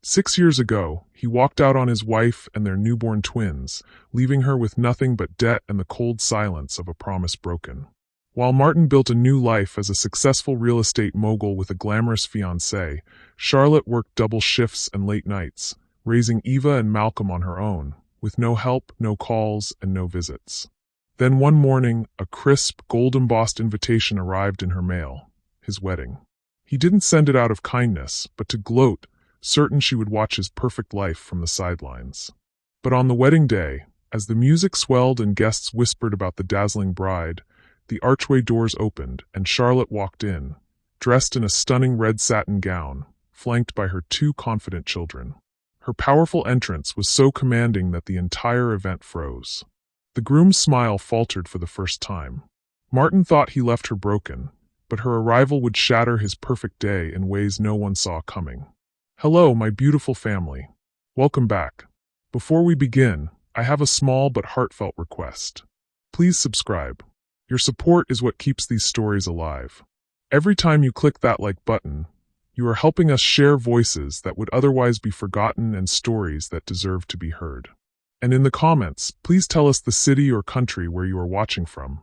6 years ago, he walked out on his wife and their newborn twins, leaving her with nothing but debt and the cold silence of a promise broken. While Martin built a new life as a successful real estate mogul with a glamorous fiancée, Charlotte worked double shifts and late nights, raising Eva and Malcolm on her own, with no help, no calls, and no visits. Then one morning, a crisp, gold-embossed invitation arrived in her mail: his wedding. He didn't send it out of kindness, but to gloat, certain she would watch his perfect life from the sidelines. But on the wedding day, as the music swelled and guests whispered about the dazzling bride, the archway doors opened and Charlotte walked in, dressed in a stunning red satin gown, flanked by her two confident children. Her powerful entrance was so commanding that the entire event froze. The groom's smile faltered for the first time. Martin thought he left her broken, but her arrival would shatter his perfect day in ways no one saw coming. "Hello, my beautiful family. Welcome back. Before we begin, I have a small but heartfelt request. Please subscribe. Your support is what keeps these stories alive. Every time you click that like button, you are helping us share voices that would otherwise be forgotten and stories that deserve to be heard. And in the comments, please tell us the city or country where you are watching from.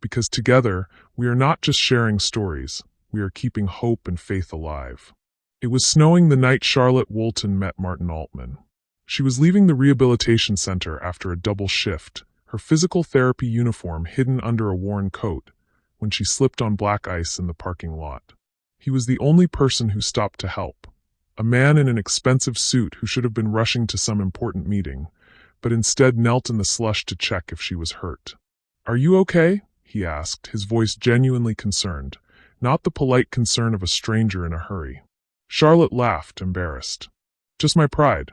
Because together, we are not just sharing stories, we are keeping hope and faith alive." It was snowing the night Charlotte Woolton met Martin Altman. She was leaving the rehabilitation center after a double shift, her physical therapy uniform hidden under a worn coat, when she slipped on black ice in the parking lot. He was the only person who stopped to help, a man in an expensive suit who should have been rushing to some important meeting, but instead knelt in the slush to check if she was hurt. "Are you okay?" he asked, his voice genuinely concerned, not the polite concern of a stranger in a hurry. Charlotte laughed, embarrassed. "Just my pride.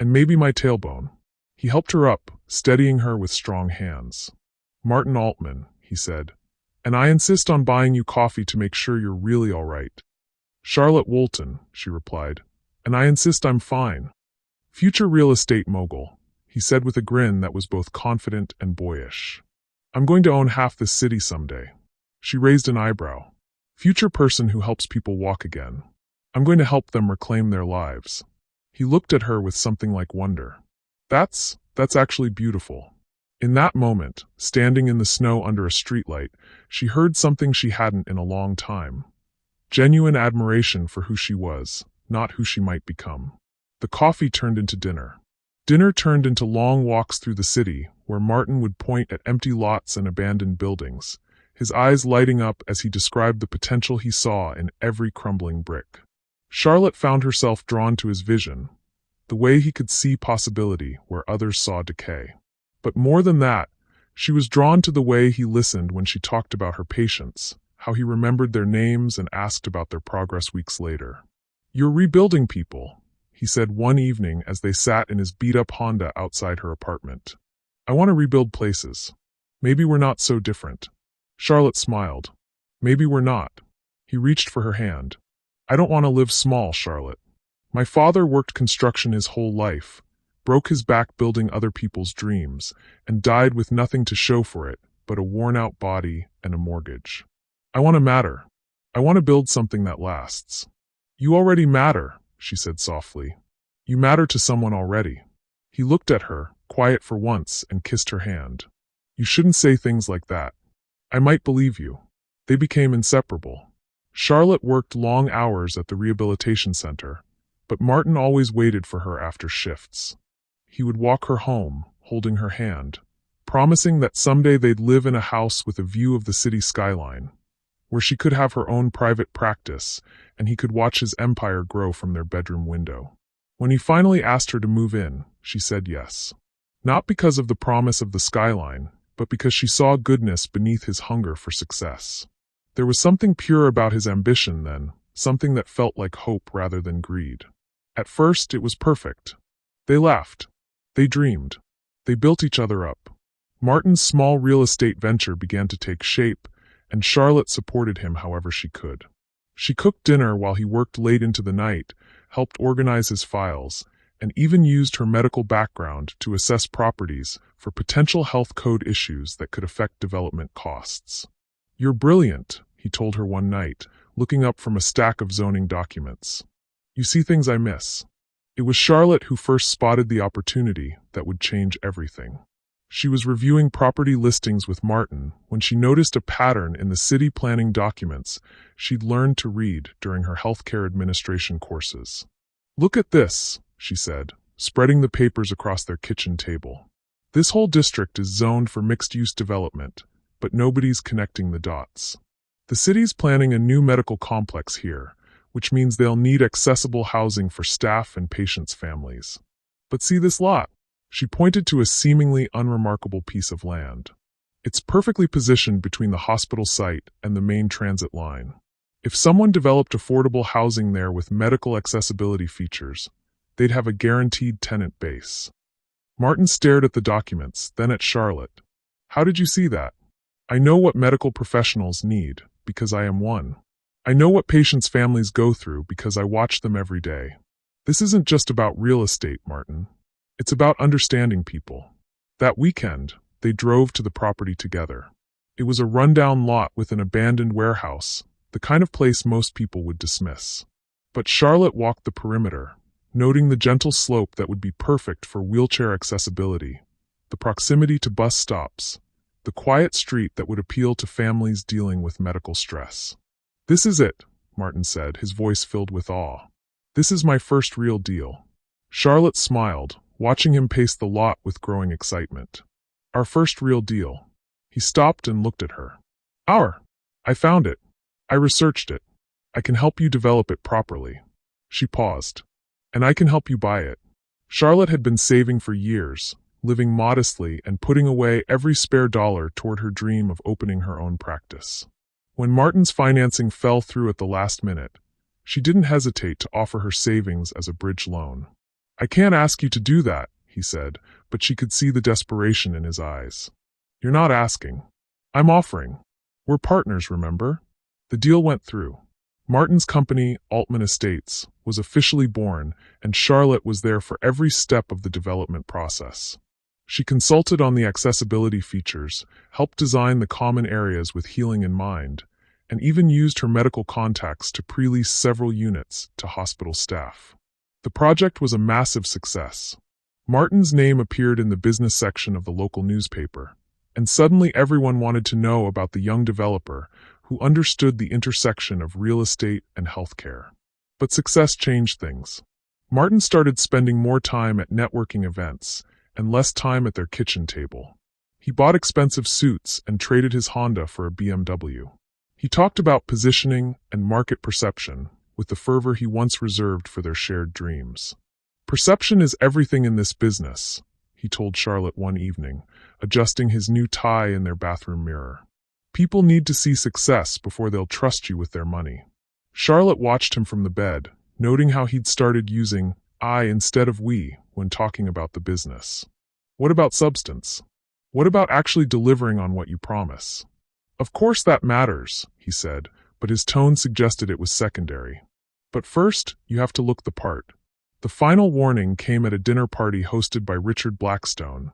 And maybe my tailbone." He helped her up, steadying her with strong hands. "Martin Altman," he said, "and I insist on buying you coffee to make sure you're really all right." "Charlotte Woolton," she replied, "and I insist I'm fine." "Future real estate mogul," he said with a grin that was both confident and boyish. "I'm going to own half this city someday." She raised an eyebrow. "Future person who helps people walk again. I'm going to help them reclaim their lives." He looked at her with something like wonder. That's actually beautiful." In that moment, standing in the snow under a streetlight, she heard something she hadn't in a long time. Genuine admiration for who she was, not who she might become. The coffee turned into dinner. Dinner turned into long walks through the city, where Martin would point at empty lots and abandoned buildings, his eyes lighting up as he described the potential he saw in every crumbling brick. Charlotte found herself drawn to his vision, the way he could see possibility where others saw decay. But more than that, she was drawn to the way he listened when she talked about her patients, how he remembered their names and asked about their progress weeks later. "You're rebuilding people," he said one evening as they sat in his beat-up Honda outside her apartment. "I want to rebuild places. Maybe we're not so different." Charlotte smiled. "Maybe we're not." He reached for her hand. "I don't want to live small, Charlotte. My father worked construction his whole life, broke his back building other people's dreams, and died with nothing to show for it but a worn-out body and a mortgage. I want to matter. I want to build something that lasts." "You already matter," she said softly. "You matter to someone already." He looked at her, quiet for once, and kissed her hand. "You shouldn't say things like that. I might believe you." They became inseparable. Charlotte worked long hours at the rehabilitation center, but Martin always waited for her after shifts. He would walk her home, holding her hand, promising that someday they'd live in a house with a view of the city skyline, where she could have her own private practice, and he could watch his empire grow from their bedroom window. When he finally asked her to move in, she said yes. Not because of the promise of the skyline, but because she saw goodness beneath his hunger for success. There was something pure about his ambition then, something that felt like hope rather than greed. At first, it was perfect. They laughed. They dreamed. They built each other up. Martin's small real estate venture began to take shape, and Charlotte supported him however she could. She cooked dinner while he worked late into the night, helped organize his files, and even used her medical background to assess properties for potential health code issues that could affect development costs. "You're brilliant," he told her one night, looking up from a stack of zoning documents. "You see things I miss." It was Charlotte who first spotted the opportunity that would change everything. She was reviewing property listings with Martin when she noticed a pattern in the city planning documents she'd learned to read during her healthcare administration courses. "Look at this," she said, spreading the papers across their kitchen table. "This whole district is zoned for mixed-use development, but nobody's connecting the dots. The city's planning a new medical complex here, which means they'll need accessible housing for staff and patients' families. But see this lot?" She pointed to a seemingly unremarkable piece of land. "It's perfectly positioned between the hospital site and the main transit line. If someone developed affordable housing there with medical accessibility features, they'd have a guaranteed tenant base." Martin stared at the documents, then at Charlotte. "How did you see that?" "I know what medical professionals need, because I am one. I know what patients' families go through because I watch them every day. This isn't just about real estate, Martin. It's about understanding people." That weekend, they drove to the property together. It was a rundown lot with an abandoned warehouse, the kind of place most people would dismiss. But Charlotte walked the perimeter, noting the gentle slope that would be perfect for wheelchair accessibility, the proximity to bus stops, the quiet street that would appeal to families dealing with medical stress. "This is it," Martin said, his voice filled with awe. "This is my first real deal." Charlotte smiled, watching him pace the lot with growing excitement. "Our first real deal." He stopped and looked at her. I found it. I researched it. I can help you develop it properly." She paused. "And I can help you buy it." Charlotte had been saving for years, living modestly and putting away every spare dollar toward her dream of opening her own practice. When Martin's financing fell through at the last minute, she didn't hesitate to offer her savings as a bridge loan. "I can't ask you to do that," he said, but she could see the desperation in his eyes. "You're not asking. I'm offering. We're partners, remember?" The deal went through. Martin's company, Altman Estates, was officially born, and Charlotte was there for every step of the development process. She consulted on the accessibility features, helped design the common areas with healing in mind, and even used her medical contacts to pre-lease several units to hospital staff. The project was a massive success. Martin's name appeared in the business section of the local newspaper, and suddenly everyone wanted to know about the young developer who understood the intersection of real estate and healthcare. But success changed things. Martin started spending more time at networking events and less time at their kitchen table. He bought expensive suits and traded his Honda for a BMW. He talked about positioning and market perception with the fervor he once reserved for their shared dreams. "Perception is everything in this business," he told Charlotte one evening, adjusting his new tie in their bathroom mirror. "People need to see success before they'll trust you with their money." Charlotte watched him from the bed, noting how he'd started using I instead of we when talking about the business. "What about substance? What about actually delivering on what you promise?" "Of course that matters," he said, but his tone suggested it was secondary. "But first, you have to look the part." The final warning came at a dinner party hosted by Richard Blackstone,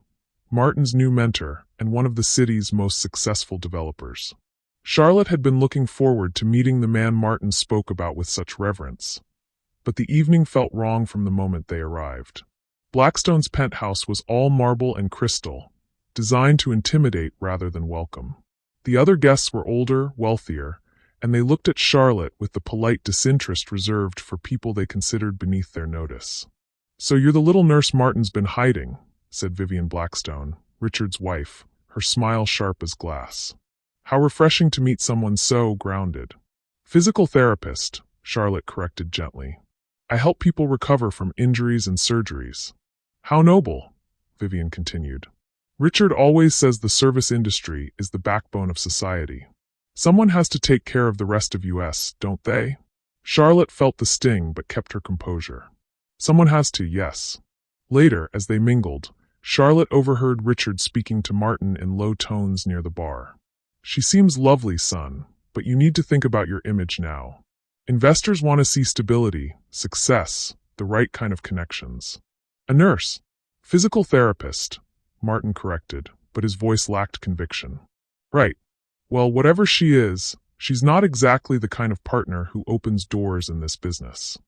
Martin's new mentor and one of the city's most successful developers. Charlotte had been looking forward to meeting the man Martin spoke about with such reverence, but the evening felt wrong from the moment they arrived. Blackstone's penthouse was all marble and crystal, designed to intimidate rather than welcome. The other guests were older, wealthier, and they looked at Charlotte with the polite disinterest reserved for people they considered beneath their notice. "So you're the little nurse Martin's been hiding," said Vivian Blackstone, Richard's wife, her smile sharp as glass. "How refreshing to meet someone so grounded." "Physical therapist," Charlotte corrected gently. "I help people recover from injuries and surgeries." "How noble," Vivian continued. "Richard always says the service industry is the backbone of society. Someone has to take care of the rest of US, don't they?" Charlotte felt the sting but kept her composure. "Someone has to, yes." Later, as they mingled, Charlotte overheard Richard speaking to Martin in low tones near the bar. "She seems lovely, son, but you need to think about your image now. Investors want to see stability, success, the right kind of connections." "A nurse." "Physical therapist," Martin corrected, but his voice lacked conviction. "Right. Well, whatever she is, she's not exactly the kind of partner who opens doors in this business.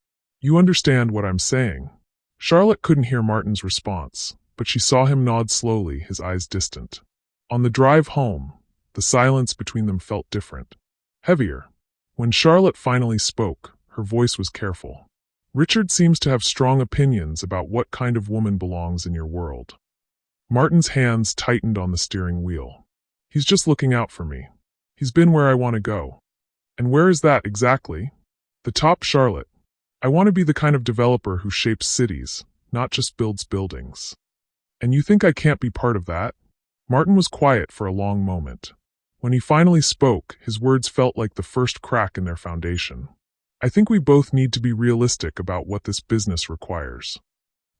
You understand what I'm saying." Charlotte couldn't hear Martin's response, but she saw him nod slowly, his eyes distant. On the drive home, the silence between them felt different. Heavier. When Charlotte finally spoke, her voice was careful. Richard seems to have strong opinions about what kind of woman belongs in your world. Martin's hands tightened on the steering wheel. He's just looking out for me. He's been where I want to go. And where is that exactly? The top, Charlotte. I want to be the kind of developer who shapes cities, not just builds buildings. And you think I can't be part of that? Martin was quiet for a long moment. When he finally spoke, his words felt like the first crack in their foundation. I think we both need to be realistic about what this business requires.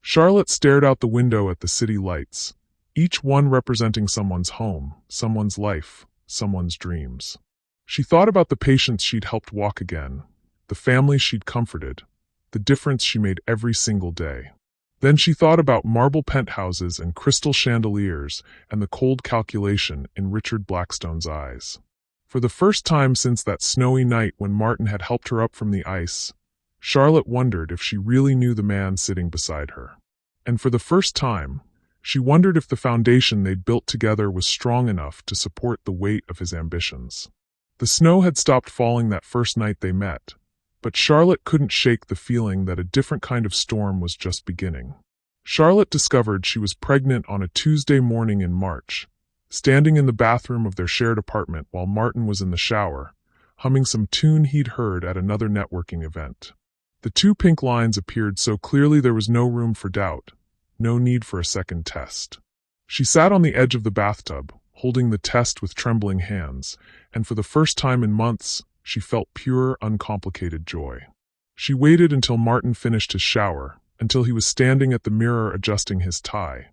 Charlotte stared out the window at the city lights, each one representing someone's home, someone's life, someone's dreams. She thought about the patients she'd helped walk again, the families she'd comforted, the difference she made every single day. Then she thought about marble penthouses and crystal chandeliers and the cold calculation in Richard Blackstone's eyes. For the first time since that snowy night when Martin had helped her up from the ice, Charlotte wondered if she really knew the man sitting beside her. And for the first time, she wondered if the foundation they'd built together was strong enough to support the weight of his ambitions. The snow had stopped falling that first night they met, but Charlotte couldn't shake the feeling that a different kind of storm was just beginning. Charlotte discovered she was pregnant on a Tuesday morning in March, standing in the bathroom of their shared apartment while Martin was in the shower, humming some tune he'd heard at another networking event. The two pink lines appeared so clearly there was no room for doubt, no need for a second test. She sat on the edge of the bathtub, holding the test with trembling hands, and for the first time in months, she felt pure, uncomplicated joy. She waited until Martin finished his shower, until he was standing at the mirror adjusting his tie.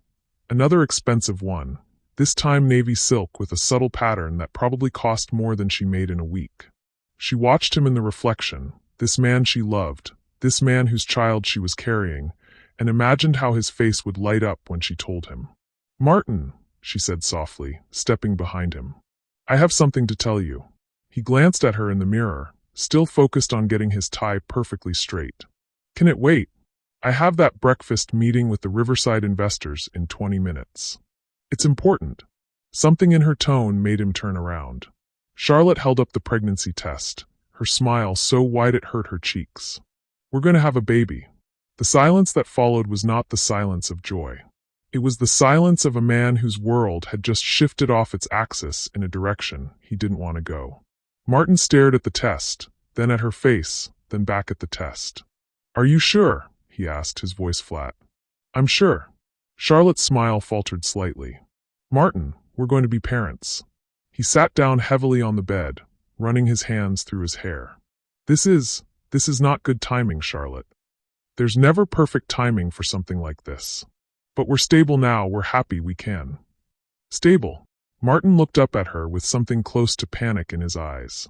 Another expensive one, this time navy silk with a subtle pattern that probably cost more than she made in a week. She watched him in the reflection, this man she loved, this man whose child she was carrying, and imagined how his face would light up when she told him. "Martin," she said softly, stepping behind him. "I have something to tell you." He glanced at her in the mirror, still focused on getting his tie perfectly straight. "Can it wait? I have that breakfast meeting with the Riverside investors in 20 minutes. It's important." Something in her tone made him turn around. Charlotte held up the pregnancy test, her smile so wide it hurt her cheeks. "We're going to have a baby." The silence that followed was not the silence of joy. It was the silence of a man whose world had just shifted off its axis in a direction he didn't want to go. Martin stared at the test, then at her face, then back at the test. "Are you sure?" he asked, his voice flat. "I'm sure." Charlotte's smile faltered slightly. "Martin, we're going to be parents." He sat down heavily on the bed, running his hands through his hair. This is not good timing, Charlotte. There's never perfect timing for something like this. But we're stable now, we're happy we can." "Stable?" Martin looked up at her with something close to panic in his eyes.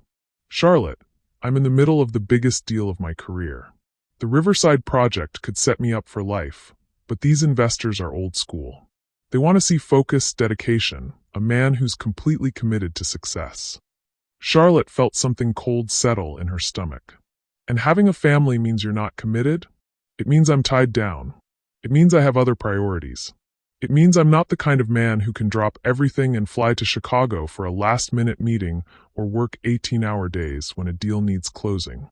"Charlotte, I'm in the middle of the biggest deal of my career. The Riverside project could set me up for life, but these investors are old school. They want to see focus, dedication, a man who's completely committed to success." Charlotte felt something cold settle in her stomach. "And having a family means you're not committed? It means I'm tied down. It means I have other priorities. It means I'm not the kind of man who can drop everything and fly to Chicago for a last-minute meeting or work 18-hour days when a deal needs closing."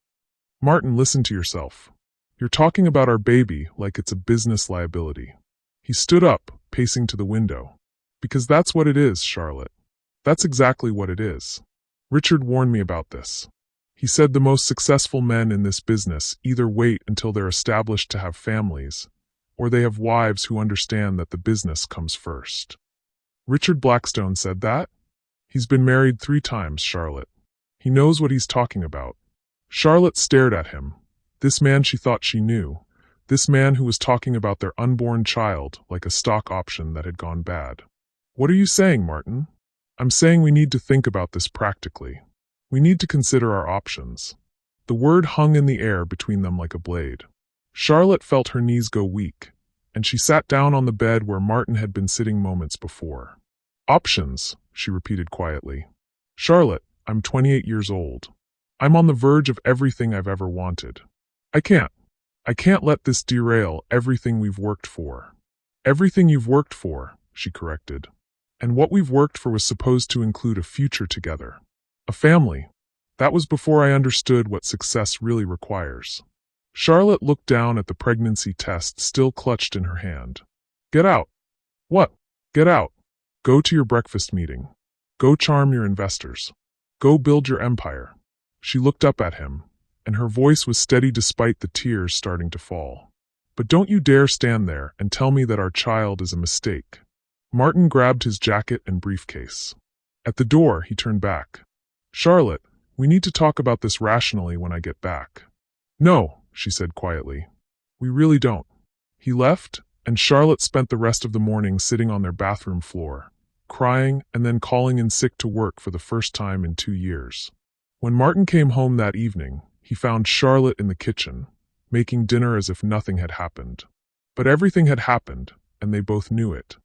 "Martin, listen to yourself. You're talking about our baby like it's a business liability." He stood up, pacing to the window. "Because that's what it is, Charlotte. That's exactly what it is. Richard warned me about this. He said the most successful men in this business either wait until they're established to have families, or they have wives who understand that the business comes first." "Richard Blackstone said that?" "He's been married 3 times, Charlotte. He knows what he's talking about." Charlotte stared at him. This man she thought she knew. This man who was talking about their unborn child like a stock option that had gone bad. "What are you saying, Martin?" "I'm saying we need to think about this practically. We need to consider our options." The word hung in the air between them like a blade. Charlotte felt her knees go weak, and she sat down on the bed where Martin had been sitting moments before. "Options," she repeated quietly. "Charlotte, I'm 28 years old. I'm on the verge of everything I've ever wanted. I can't. I can't let this derail everything we've worked for. Everything you've worked for, she corrected. And what we've worked for was supposed to include a future together. A family. That was before I understood what success really requires. Charlotte looked down at the pregnancy test still clutched in her hand. Get out. What? Get out. Go to your breakfast meeting. Go charm your investors. Go build your empire. She looked up at him, and her voice was steady despite the tears starting to fall. But don't you dare stand there and tell me that our child is a mistake. Martin grabbed his jacket and briefcase. At the door, he turned back. Charlotte, we need to talk about this rationally when I get back. No, she said quietly. We really don't. He left, and Charlotte spent the rest of the morning sitting on their bathroom floor, crying and then calling in sick to work for the first time in 2 years. When Martin came home that evening, he found Charlotte in the kitchen, making dinner as if nothing had happened. But everything had happened, and they both knew it.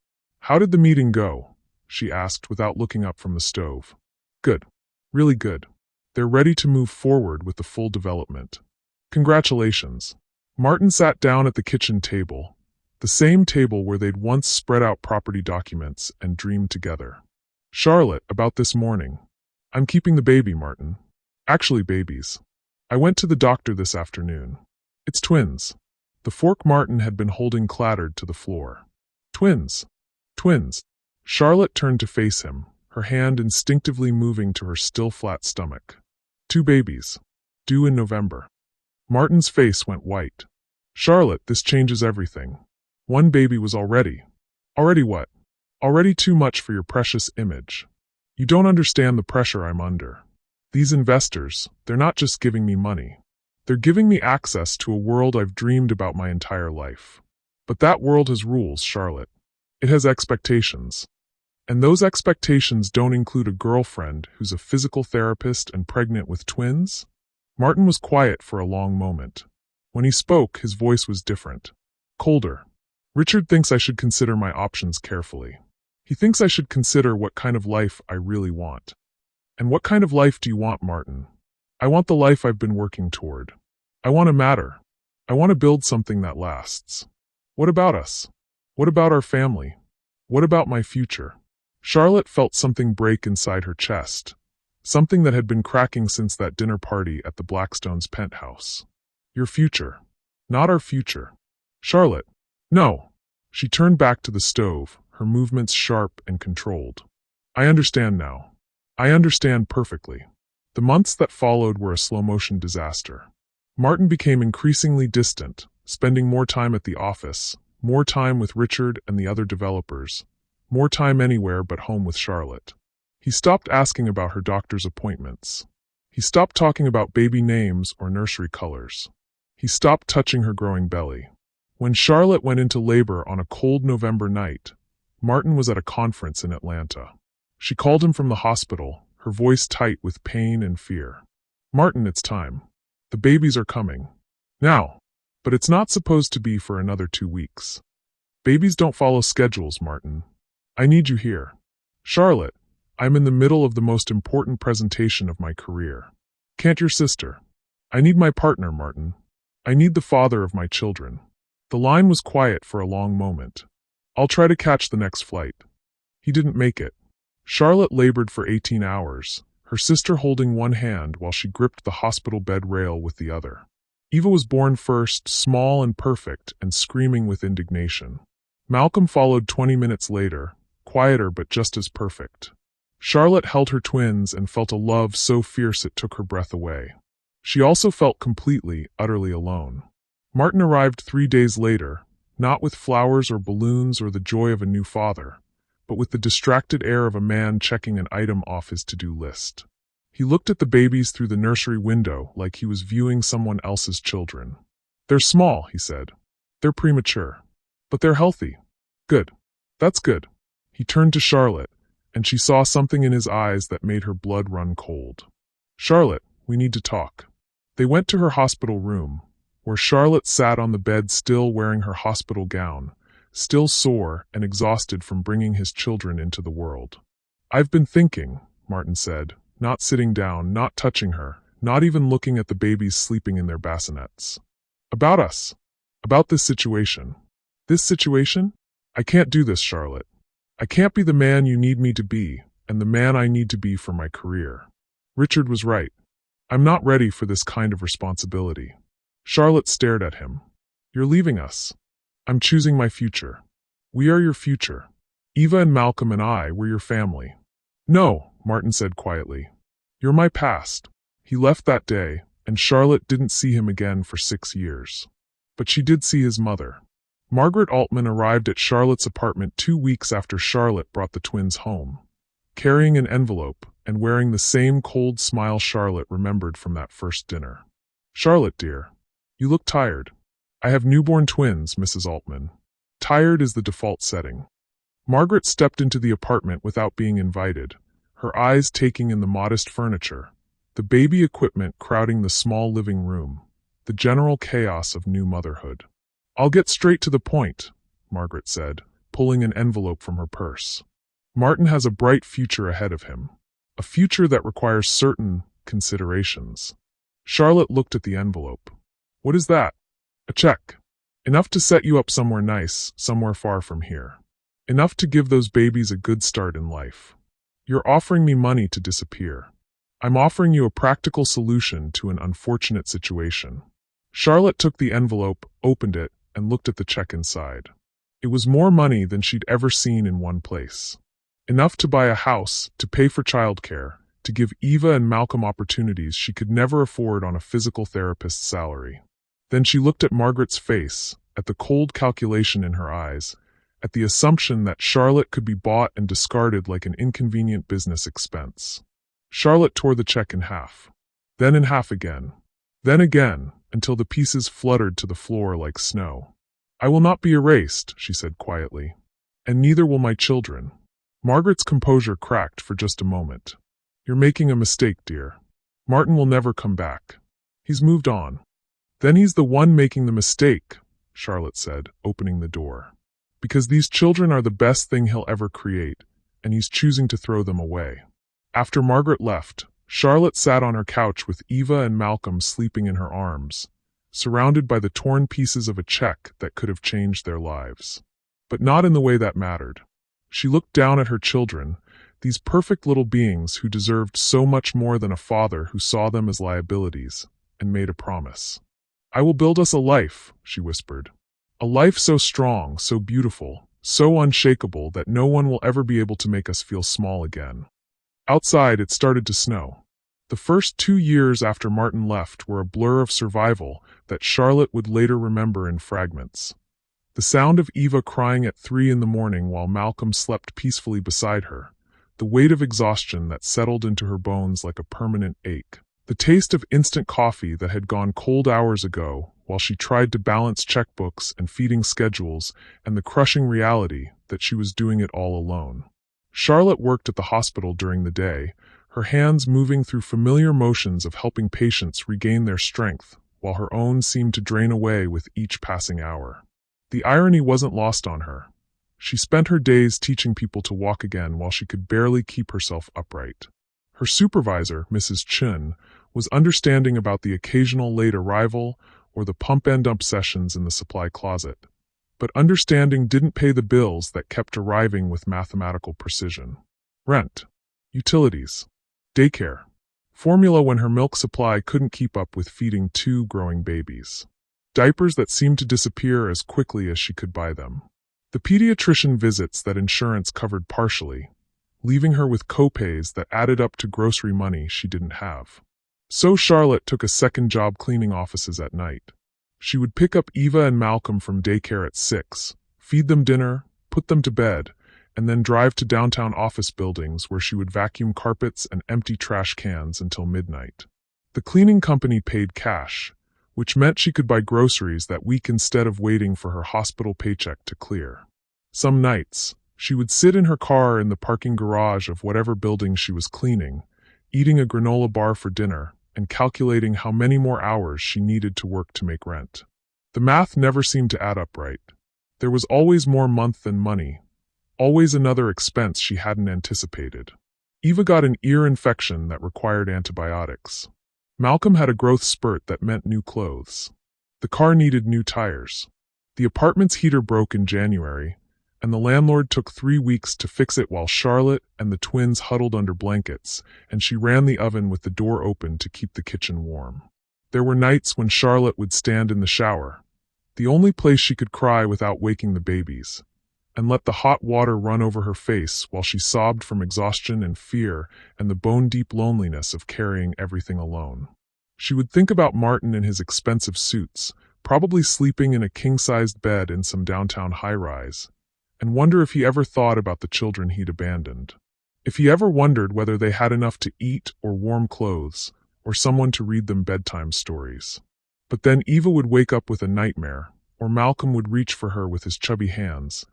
How did the meeting go? She asked without looking up from the stove. Good. Really good. They're ready to move forward with the full development. Congratulations. Martin sat down at the kitchen table, the same table where they'd once spread out property documents and dreamed together. Charlotte, about this morning. I'm keeping the baby, Martin. Actually, babies. I went to the doctor this afternoon. It's twins. The fork Martin had been holding clattered to the floor. Twins. Twins. Charlotte turned to face him, her hand instinctively moving to her still flat stomach. 2 babies. Due in November. Martin's face went white. Charlotte, this changes everything. 1 baby was already. Already what? Already too much for your precious image. You don't understand the pressure I'm under. These investors, they're not just giving me money. They're giving me access to a world I've dreamed about my entire life. But that world has rules, Charlotte. It has expectations. And those expectations don't include a girlfriend who's a physical therapist and pregnant with twins? Martin was quiet for a long moment. When he spoke, his voice was different. Colder. Richard thinks I should consider my options carefully. He thinks I should consider what kind of life I really want. And what kind of life do you want, Martin? I want the life I've been working toward. I want to matter. I want to build something that lasts. What about us? What about our family? What about my future? Charlotte felt something break inside her chest. Something that had been cracking since that dinner party at the Blackstones' penthouse. Your future. Not our future. Charlotte. No. She turned back to the stove, her movements sharp and controlled. I understand now. I understand perfectly. The months that followed were a slow-motion disaster. Martin became increasingly distant, spending more time at the office, more time with Richard and the other developers, more time anywhere but home with Charlotte. He stopped asking about her doctor's appointments. He stopped talking about baby names or nursery colors. He stopped touching her growing belly. When Charlotte went into labor on a cold November night, Martin was at a conference in Atlanta. She called him from the hospital, her voice tight with pain and fear. Martin, it's time. The babies are coming. Now. But it's not supposed to be for another 2 weeks. Babies don't follow schedules, Martin. I need you here. Charlotte, I'm in the middle of the most important presentation of my career. Can't your sister? I need my partner, Martin. I need the father of my children. The line was quiet for a long moment. I'll try to catch the next flight. He didn't make it. Charlotte labored for 18 hours, her sister holding one hand while she gripped the hospital bed rail with the other. Eva was born first, small and perfect, and screaming with indignation. Malcolm followed 20 minutes later, quieter but just as perfect. Charlotte held her twins and felt a love so fierce it took her breath away. She also felt completely, utterly alone. Martin arrived 3 days later, not with flowers or balloons or the joy of a new father, but with the distracted air of a man checking an item off his to-do list. He looked at the babies through the nursery window like he was viewing someone else's children. They're small, he said. They're premature. But they're healthy. Good. That's good. He turned to Charlotte, and she saw something in his eyes that made her blood run cold. Charlotte, we need to talk. They went to her hospital room, where Charlotte sat on the bed still wearing her hospital gown, still sore and exhausted from bringing his children into the world. I've been thinking, Martin said, not sitting down, not touching her, not even looking at the babies sleeping in their bassinets. About us. About this situation. This situation? I can't do this, Charlotte. I can't be the man you need me to be, and the man I need to be for my career. Richard was right. I'm not ready for this kind of responsibility. Charlotte stared at him. You're leaving us. I'm choosing my future. We are your future. Eva and Malcolm and I were your family. No, Martin said quietly. You're my past. He left that day, and Charlotte didn't see him again for 6 years. But she did see his mother. Margaret Altman arrived at Charlotte's apartment 2 weeks after Charlotte brought the twins home, carrying an envelope and wearing the same cold smile Charlotte remembered from that first dinner. Charlotte, dear, you look tired. I have newborn twins, Mrs. Altman. Tired is the default setting. Margaret stepped into the apartment without being invited, her eyes taking in the modest furniture, the baby equipment crowding the small living room, the general chaos of new motherhood. I'll get straight to the point, Margaret said, pulling an envelope from her purse. Martin has a bright future ahead of him, a future that requires certain considerations. Charlotte looked at the envelope. What is that? A check. Enough to set you up somewhere nice, somewhere far from here. Enough to give those babies a good start in life. You're offering me money to disappear. I'm offering you a practical solution to an unfortunate situation. Charlotte took the envelope, opened it, and looked at the check inside. It was more money than she'd ever seen in one place. Enough to buy a house, to pay for childcare, to give Eva and Malcolm opportunities she could never afford on a physical therapist's salary. Then she looked at Margaret's face, at the cold calculation in her eyes, at the assumption that Charlotte could be bought and discarded like an inconvenient business expense. Charlotte tore the check in half. Then in half again. Then again, until the pieces fluttered to the floor like snow. I will not be erased, she said quietly. And neither will my children. Margaret's composure cracked for just a moment. You're making a mistake, dear. Martin will never come back. He's moved on. Then he's the one making the mistake, Charlotte said, opening the door. Because these children are the best thing he'll ever create, and he's choosing to throw them away. After Margaret left, Charlotte sat on her couch with Eva and Malcolm sleeping in her arms, surrounded by the torn pieces of a check that could have changed their lives. But not in the way that mattered. She looked down at her children, these perfect little beings who deserved so much more than a father who saw them as liabilities, and made a promise. I will build us a life, she whispered. A life so strong, so beautiful, so unshakable that no one will ever be able to make us feel small again. Outside, it started to snow. The first 2 years after Martin left were a blur of survival that Charlotte would later remember in fragments. The sound of Eva crying at 3 in the morning while Malcolm slept peacefully beside her, the weight of exhaustion that settled into her bones like a permanent ache. The taste of instant coffee that had gone cold hours ago while she tried to balance checkbooks and feeding schedules, and the crushing reality that she was doing it all alone. Charlotte worked at the hospital during the day, her hands moving through familiar motions of helping patients regain their strength, while her own seemed to drain away with each passing hour. The irony wasn't lost on her. She spent her days teaching people to walk again while she could barely keep herself upright. Her supervisor, Mrs. Chun, was understanding about the occasional late arrival or the pump-and-dump sessions in the supply closet. But understanding didn't pay the bills that kept arriving with mathematical precision. Rent, utilities, daycare, formula when her milk supply couldn't keep up with feeding 2 growing babies. Diapers that seemed to disappear as quickly as she could buy them. The pediatrician visits that insurance covered partially, leaving her with co-pays that added up to grocery money she didn't have. So Charlotte took a second job cleaning offices at night. She would pick up Eva and Malcolm from daycare at 6, feed them dinner, put them to bed, and then drive to downtown office buildings where she would vacuum carpets and empty trash cans until midnight. The cleaning company paid cash, which meant she could buy groceries that week instead of waiting for her hospital paycheck to clear. Some nights, she would sit in her car in the parking garage of whatever building she was cleaning, eating a granola bar for dinner, and calculating how many more hours she needed to work to make rent. The math never seemed to add up right. There was always more month than money, always another expense she hadn't anticipated. Eva got an ear infection that required antibiotics. Malcolm had a growth spurt that meant new clothes. The car needed new tires. The apartment's heater broke in January, and the landlord took 3 weeks to fix it while Charlotte and the twins huddled under blankets, and she ran the oven with the door open to keep the kitchen warm. There were nights when Charlotte would stand in the shower, the only place she could cry without waking the babies, and let the hot water run over her face while she sobbed from exhaustion and fear and the bone-deep loneliness of carrying everything alone. She would think about Martin in his expensive suits, probably sleeping in a king-sized bed in some downtown high-rise, and wonder if he ever thought about the children he'd abandoned. If he ever wondered whether they had enough to eat or warm clothes, or someone to read them bedtime stories. But then Eva would wake up with a nightmare, or Malcolm would reach for her with his chubby hands,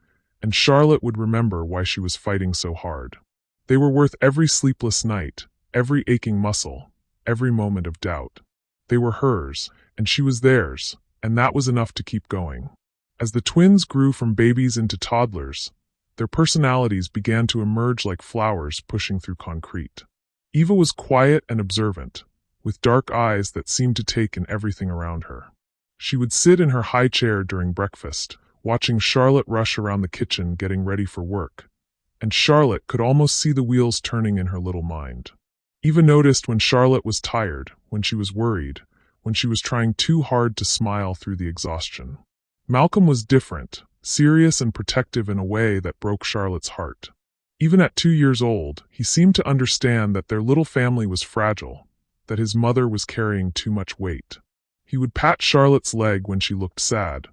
and Charlotte would remember why she was fighting so hard. They were worth every sleepless night, every aching muscle, every moment of doubt. They were hers, and she was theirs, and that was enough to keep going. As the twins grew from babies into toddlers, their personalities began to emerge like flowers pushing through concrete. Eva was quiet and observant, with dark eyes that seemed to take in everything around her. She would sit in her high chair during breakfast, watching Charlotte rush around the kitchen getting ready for work, and Charlotte could almost see the wheels turning in her little mind. Eva noticed when Charlotte was tired, when she was worried, when she was trying too hard to smile through the exhaustion. Malcolm was different, serious and protective in a way that broke Charlotte's heart. Even at 2 years old, he seemed to understand that their little family was fragile, that his mother was carrying too much weight. He would pat Charlotte's leg when she looked sad,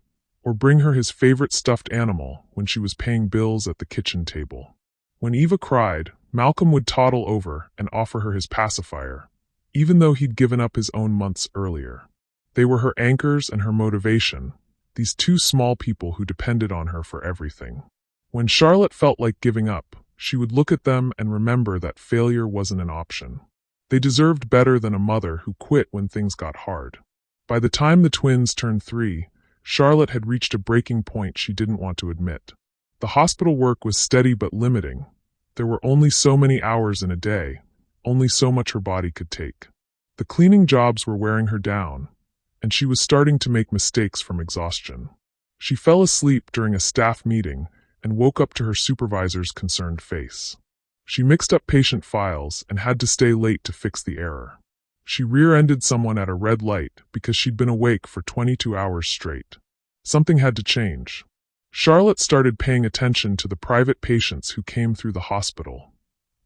or bring her his favorite stuffed animal when she was paying bills at the kitchen table. When Eva cried, Malcolm would toddle over and offer her his pacifier, even though he'd given up his own months earlier. They were her anchors and her motivation, these two small people who depended on her for everything. When Charlotte felt like giving up, she would look at them and remember that failure wasn't an option. They deserved better than a mother who quit when things got hard. By the time the twins turned 3, Charlotte had reached a breaking point she didn't want to admit. The hospital work was steady but limiting. There were only so many hours in a day, only so much her body could take. The cleaning jobs were wearing her down, and she was starting to make mistakes from exhaustion. She fell asleep during a staff meeting and woke up to her supervisor's concerned face. She mixed up patient files and had to stay late to fix the error. She rear-ended someone at a red light because she'd been awake for 22 hours straight. Something had to change. Charlotte started paying attention to the private patients who came through the hospital.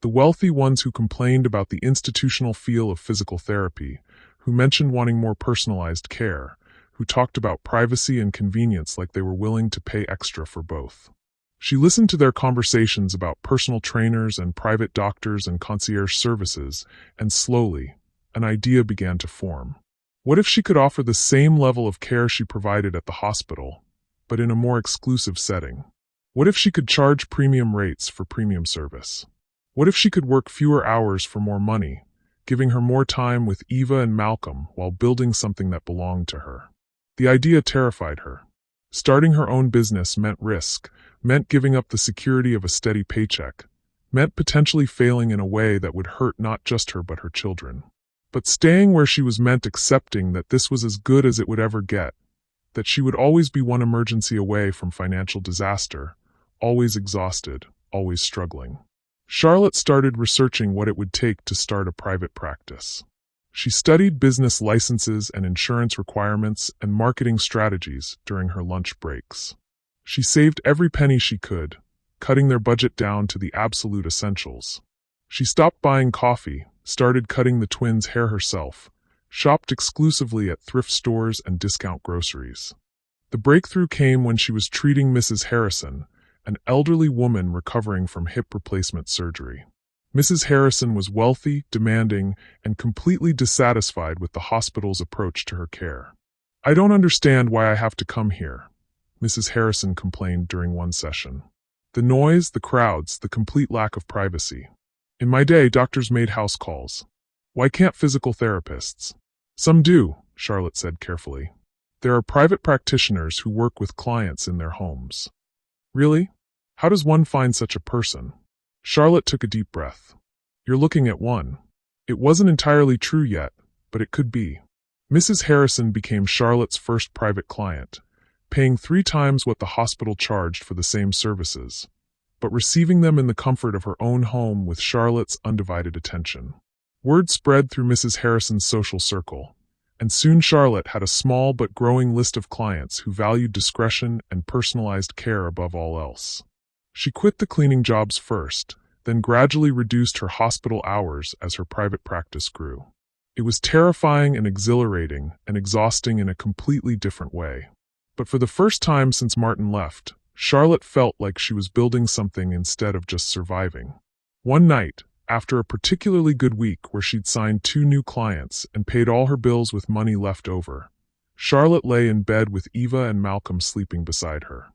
The wealthy ones who complained about the institutional feel of physical therapy, who mentioned wanting more personalized care, who talked about privacy and convenience like they were willing to pay extra for both. She listened to their conversations about personal trainers and private doctors and concierge services, and slowly, an idea began to form. What if she could offer the same level of care she provided at the hospital, but in a more exclusive setting? What if she could charge premium rates for premium service? What if she could work fewer hours for more money, giving her more time with Eva and Malcolm while building something that belonged to her? The idea terrified her. Starting her own business meant risk, meant giving up the security of a steady paycheck, meant potentially failing in a way that would hurt not just her but her children. But staying where she was meant accepting that this was as good as it would ever get, that she would always be one emergency away from financial disaster, always exhausted, always struggling. Charlotte started researching what it would take to start a private practice. She studied business licenses and insurance requirements and marketing strategies during her lunch breaks. She saved every penny she could, cutting their budget down to the absolute essentials. She stopped buying coffee, started cutting the twins' hair herself, shopped exclusively at thrift stores and discount groceries. The breakthrough came when she was treating Mrs. Harrison, an elderly woman recovering from hip replacement surgery. Mrs. Harrison was wealthy, demanding, and completely dissatisfied with the hospital's approach to her care. "I don't understand why I have to come here," Mrs. Harrison complained during one session. "The noise, the crowds, the complete lack of privacy. In my day, doctors made house calls. Why can't physical therapists?" "Some do," Charlotte said carefully. "There are private practitioners who work with clients in their homes." "Really? How does one find such a person?" Charlotte took a deep breath. "You're looking at one." It wasn't entirely true yet, but it could be. Mrs. Harrison became Charlotte's first private client, paying 3 times what the hospital charged for the same services, but receiving them in the comfort of her own home with Charlotte's undivided attention. Word spread through Mrs. Harrison's social circle, and soon Charlotte had a small but growing list of clients who valued discretion and personalized care above all else. She quit the cleaning jobs first, then gradually reduced her hospital hours as her private practice grew. It was terrifying and exhilarating and exhausting in a completely different way. But for the first time since Martin left, Charlotte felt like she was building something instead of just surviving. One night, after a particularly good week where she'd signed 2 new clients and paid all her bills with money left over, Charlotte lay in bed with Eva and Malcolm sleeping beside her.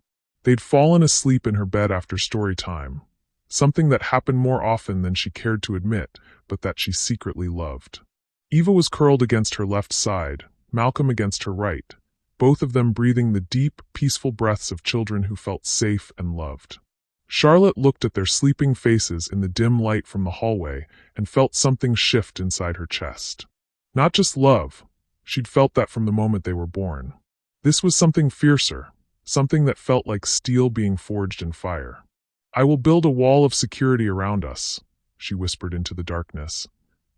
They'd fallen asleep in her bed after story time, something that happened more often than she cared to admit, but that she secretly loved. Eva was curled against her left side, Malcolm against her right, both of them breathing the deep, peaceful breaths of children who felt safe and loved. Charlotte looked at their sleeping faces in the dim light from the hallway and felt something shift inside her chest. Not just love, she'd felt that from the moment they were born. This was something fiercer, something that felt like steel being forged in fire. "I will build a wall of security around us," she whispered into the darkness,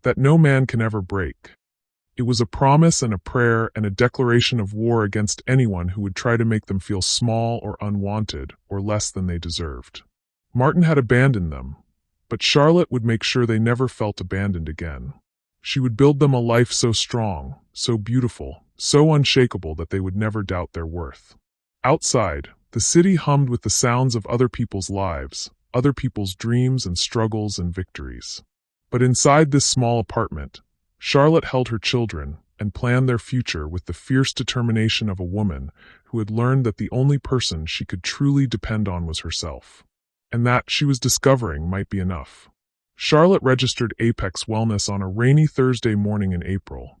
"that no man can ever break." It was a promise and a prayer and a declaration of war against anyone who would try to make them feel small or unwanted or less than they deserved. Martin had abandoned them, but Charlotte would make sure they never felt abandoned again. She would build them a life so strong, so beautiful, so unshakable that they would never doubt their worth. Outside, the city hummed with the sounds of other people's lives, other people's dreams and struggles and victories. But inside this small apartment, Charlotte held her children and planned their future with the fierce determination of a woman who had learned that the only person she could truly depend on was herself. And that, she was discovering, might be enough. Charlotte registered Apex Wellness on a rainy Thursday morning in April,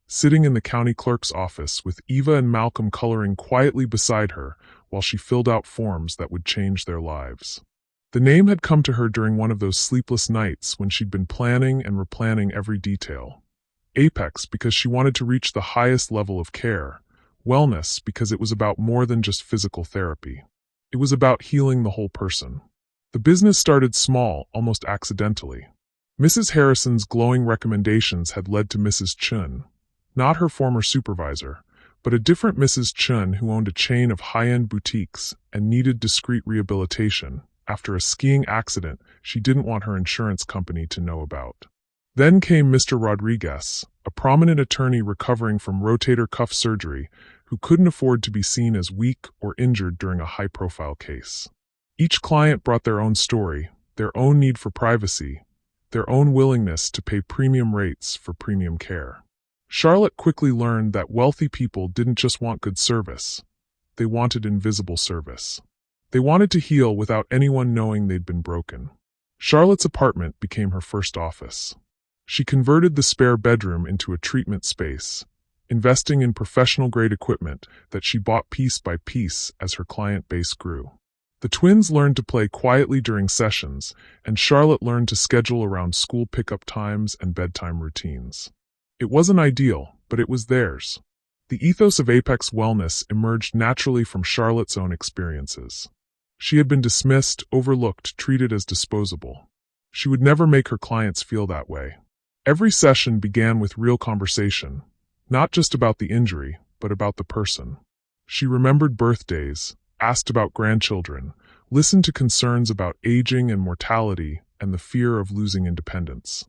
sitting in the county clerk's office with Eva and Malcolm coloring quietly beside her while she filled out forms that would change their lives. The name had come to her during one of those sleepless nights when she'd been planning and replanning every detail. Apex because she wanted to reach the highest level of care, wellness because it was about more than just physical therapy. It was about healing the whole person. The business started small, almost accidentally. Mrs. Harrison's glowing recommendations had led to Mrs. Chun, not her former supervisor, but a different Mrs. Chun who owned a chain of high-end boutiques and needed discreet rehabilitation after a skiing accident she didn't want her insurance company to know about. Then came Mr. Rodriguez, a prominent attorney recovering from rotator cuff surgery who couldn't afford to be seen as weak or injured during a high-profile case. Each client brought their own story, their own need for privacy, their own willingness to pay premium rates for premium care. Charlotte quickly learned that wealthy people didn't just want good service, they wanted invisible service. They wanted to heal without anyone knowing they'd been broken. Charlotte's apartment became her first office. She converted the spare bedroom into a treatment space, investing in professional-grade equipment that she bought piece by piece as her client base grew. The twins learned to play quietly during sessions, and Charlotte learned to schedule around school pickup times and bedtime routines. It wasn't ideal, but it was theirs. The ethos of Apex Wellness emerged naturally from Charlotte's own experiences. She had been dismissed, overlooked, treated as disposable. She would never make her clients feel that way. Every session began with real conversation, not just about the injury, but about the person. She remembered birthdays, asked about grandchildren, listened to concerns about aging and mortality and the fear of losing independence.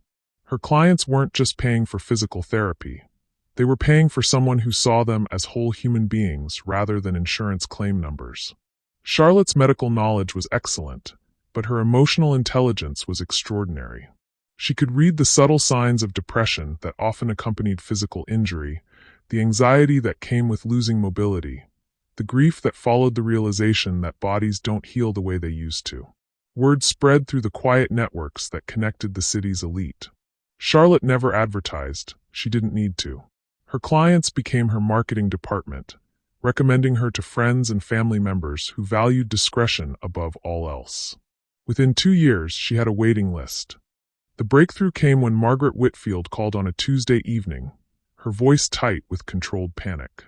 Her clients weren't just paying for physical therapy. They were paying for someone who saw them as whole human beings rather than insurance claim numbers. Charlotte's medical knowledge was excellent, but her emotional intelligence was extraordinary. She could read the subtle signs of depression that often accompanied physical injury, the anxiety that came with losing mobility, the grief that followed the realization that bodies don't heal the way they used to. Word spread through the quiet networks that connected the city's elite. Charlotte never advertised, she didn't need to. Her clients became her marketing department, recommending her to friends and family members who valued discretion above all else. Within 2 years, she had a waiting list. The breakthrough came when Margaret Whitfield called on a Tuesday evening, her voice tight with controlled panic.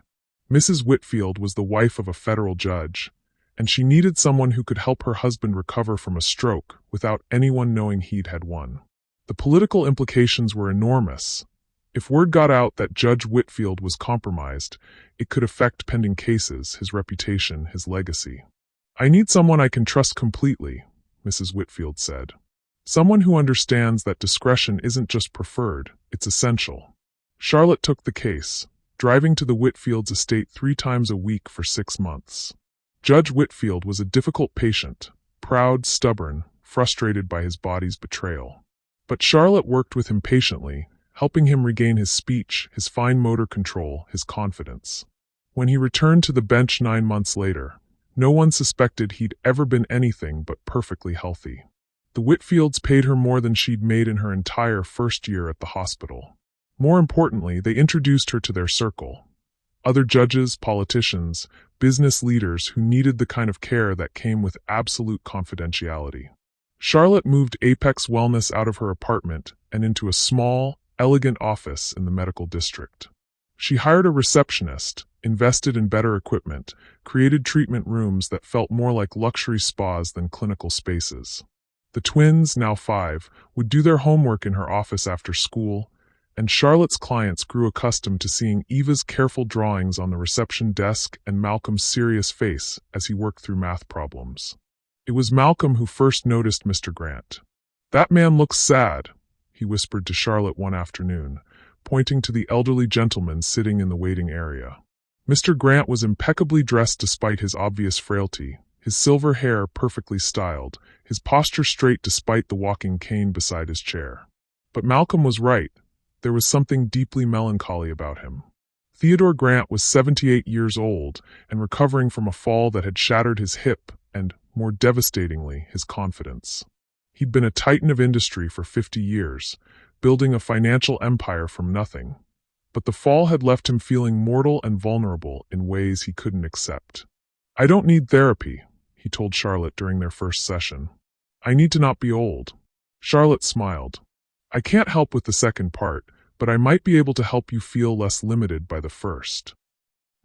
Mrs. Whitfield was the wife of a federal judge, and she needed someone who could help her husband recover from a stroke without anyone knowing he'd had one. The political implications were enormous. If word got out that Judge Whitfield was compromised, it could affect pending cases, his reputation, his legacy. "I need someone I can trust completely," Mrs. Whitfield said. "Someone who understands that discretion isn't just preferred, it's essential." Charlotte took the case, driving to the Whitfields' estate 3 times a week for 6 months. Judge Whitfield was a difficult patient, proud, stubborn, frustrated by his body's betrayal. But Charlotte worked with him patiently, helping him regain his speech, his fine motor control, his confidence. When he returned to the bench 9 months later, no one suspected he'd ever been anything but perfectly healthy. The Whitfields paid her more than she'd made in her entire first year at the hospital. More importantly, they introduced her to their circle. Other judges, politicians, business leaders who needed the kind of care that came with absolute confidentiality. Charlotte moved Apex Wellness out of her apartment and into a small, elegant office in the medical district. She hired a receptionist, invested in better equipment, created treatment rooms that felt more like luxury spas than clinical spaces. The twins, now 5, would do their homework in her office after school, and Charlotte's clients grew accustomed to seeing Eva's careful drawings on the reception desk and Malcolm's serious face as he worked through math problems. It was Malcolm who first noticed Mr. Grant. "That man looks sad," he whispered to Charlotte one afternoon, pointing to the elderly gentleman sitting in the waiting area. Mr. Grant was impeccably dressed despite his obvious frailty, his silver hair perfectly styled, his posture straight despite the walking cane beside his chair. But Malcolm was right. There was something deeply melancholy about him. Theodore Grant was 78 years old and recovering from a fall that had shattered his hip and, more devastatingly, his confidence. He'd been a titan of industry for 50 years, building a financial empire from nothing. But the fall had left him feeling mortal and vulnerable in ways he couldn't accept. "I don't need therapy," he told Charlotte during their first session. "I need to not be old." Charlotte smiled. "I can't help with the second part, but I might be able to help you feel less limited by the first."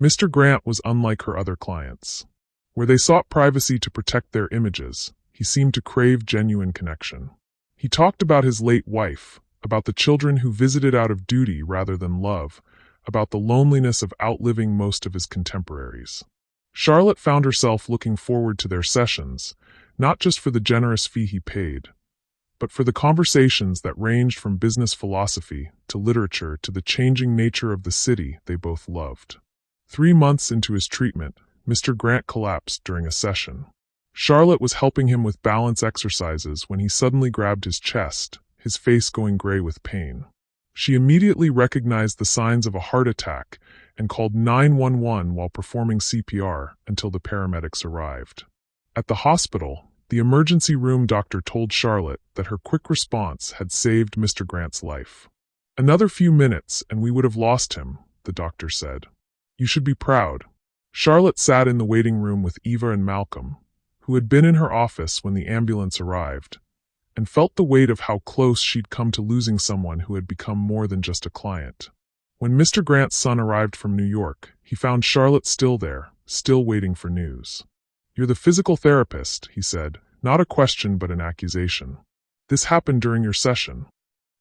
Mr. Grant was unlike her other clients. Where they sought privacy to protect their images, he seemed to crave genuine connection. He talked about his late wife, about the children who visited out of duty rather than love, about the loneliness of outliving most of his contemporaries. Charlotte found herself looking forward to their sessions, not just for the generous fee he paid, but for the conversations that ranged from business philosophy to literature to the changing nature of the city they both loved. 3 months into his treatment, Mr. Grant collapsed during a session. Charlotte was helping him with balance exercises when he suddenly grabbed his chest, his face going gray with pain. She immediately recognized the signs of a heart attack and called 911 while performing CPR until the paramedics arrived. At the hospital, the emergency room doctor told Charlotte that her quick response had saved Mr. Grant's life. "Another few minutes and we would have lost him," the doctor said. "You should be proud." Charlotte sat in the waiting room with Eva and Malcolm, who had been in her office when the ambulance arrived, and felt the weight of how close she'd come to losing someone who had become more than just a client. When Mr. Grant's son arrived from New York, he found Charlotte still there, still waiting for news. "You're the physical therapist," he said, not a question but an accusation. "This happened during your session."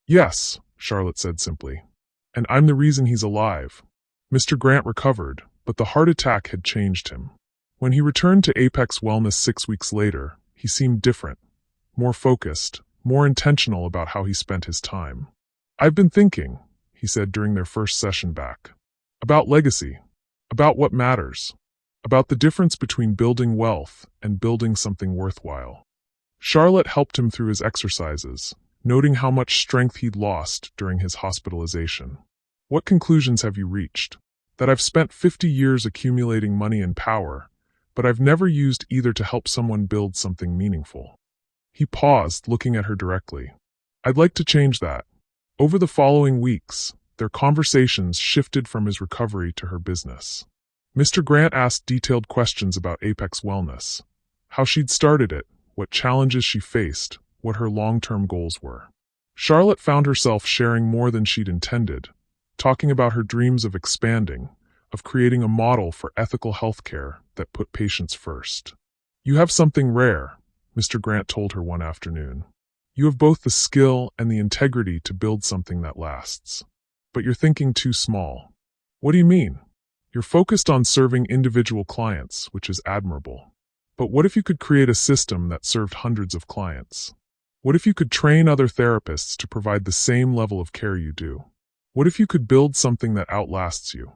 "Yes," Charlotte said simply. "And I'm the reason he's alive." Mr. Grant recovered, but the heart attack had changed him. When he returned to Apex Wellness 6 weeks later, he seemed different, more focused, more intentional about how he spent his time. "I've been thinking," he said during their first session back, "about legacy, about what matters, about the difference between building wealth and building something worthwhile." Charlotte helped him through his exercises, noting how much strength he'd lost during his hospitalization. "What conclusions have you reached?" "That I've spent 50 years accumulating money and power, but I've never used either to help someone build something meaningful." He paused, looking at her directly. "I'd like to change that." Over the following weeks, their conversations shifted from his recovery to her business. Mr. Grant asked detailed questions about Apex Wellness, how she'd started it, what challenges she faced, what her long-term goals were. Charlotte found herself sharing more than she'd intended, talking about her dreams of expanding, of creating a model for ethical healthcare that put patients first. "You have something rare," Mr. Grant told her one afternoon. "You have both the skill and the integrity to build something that lasts. But you're thinking too small." "What do you mean?" "You're focused on serving individual clients, which is admirable. But what if you could create a system that served hundreds of clients? What if you could train other therapists to provide the same level of care you do? What if you could build something that outlasts you?"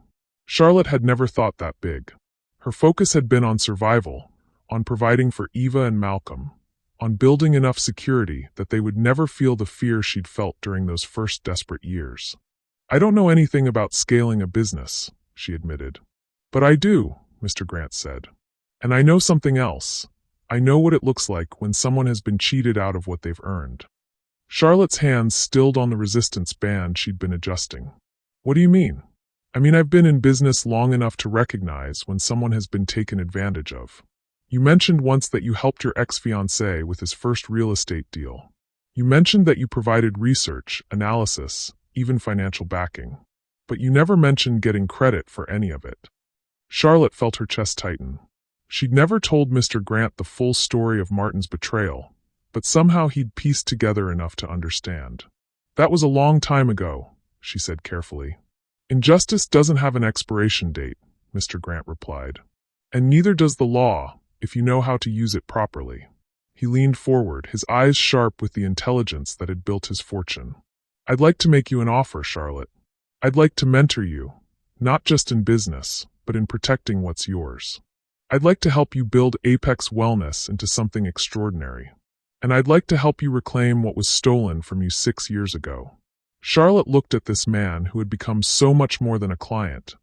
Charlotte had never thought that big. Her focus had been on survival, on providing for Eva and Malcolm, on building enough security that they would never feel the fear she'd felt during those first desperate years. "I don't know anything about scaling a business," she admitted. "But I do," Mr. Grant said. "And I know something else. I know what it looks like when someone has been cheated out of what they've earned." Charlotte's hands stilled on the resistance band she'd been adjusting. "What do you mean?" "I mean, I've been in business long enough to recognize when someone has been taken advantage of. You mentioned once that you helped your ex-fiancé with his first real estate deal. You mentioned that you provided research, analysis, even financial backing. But you never mentioned getting credit for any of it." Charlotte felt her chest tighten. She'd never told Mr. Grant the full story of Martin's betrayal, but somehow he'd pieced together enough to understand. "That was a long time ago," she said carefully. "Injustice doesn't have an expiration date," Mr. Grant replied. "And neither does the law, if you know how to use it properly." He leaned forward, his eyes sharp with the intelligence that had built his fortune. "I'd like to make you an offer, Charlotte. I'd like to mentor you, not just in business, but in protecting what's yours. I'd like to help you build Apex Wellness into something extraordinary. And I'd like to help you reclaim what was stolen from you 6 years ago." Charlotte looked at this man who had become so much more than a client,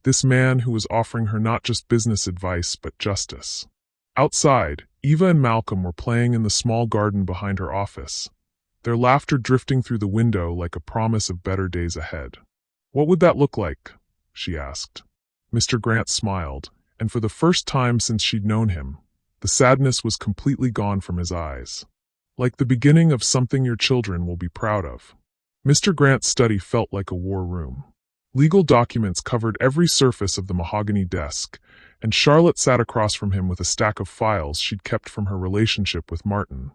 this man who was offering her not just business advice but justice. Outside, Eva and Malcolm were playing in the small garden behind her office, their laughter drifting through the window like a promise of better days ahead. "What would that look like?" she asked. Mr. Grant smiled, and for the first time since she'd known him, the sadness was completely gone from his eyes. "Like the beginning of something your children will be proud of." Mr. Grant's study felt like a war room. Legal documents covered every surface of the mahogany desk, and Charlotte sat across from him with a stack of files she'd kept from her relationship with Martin.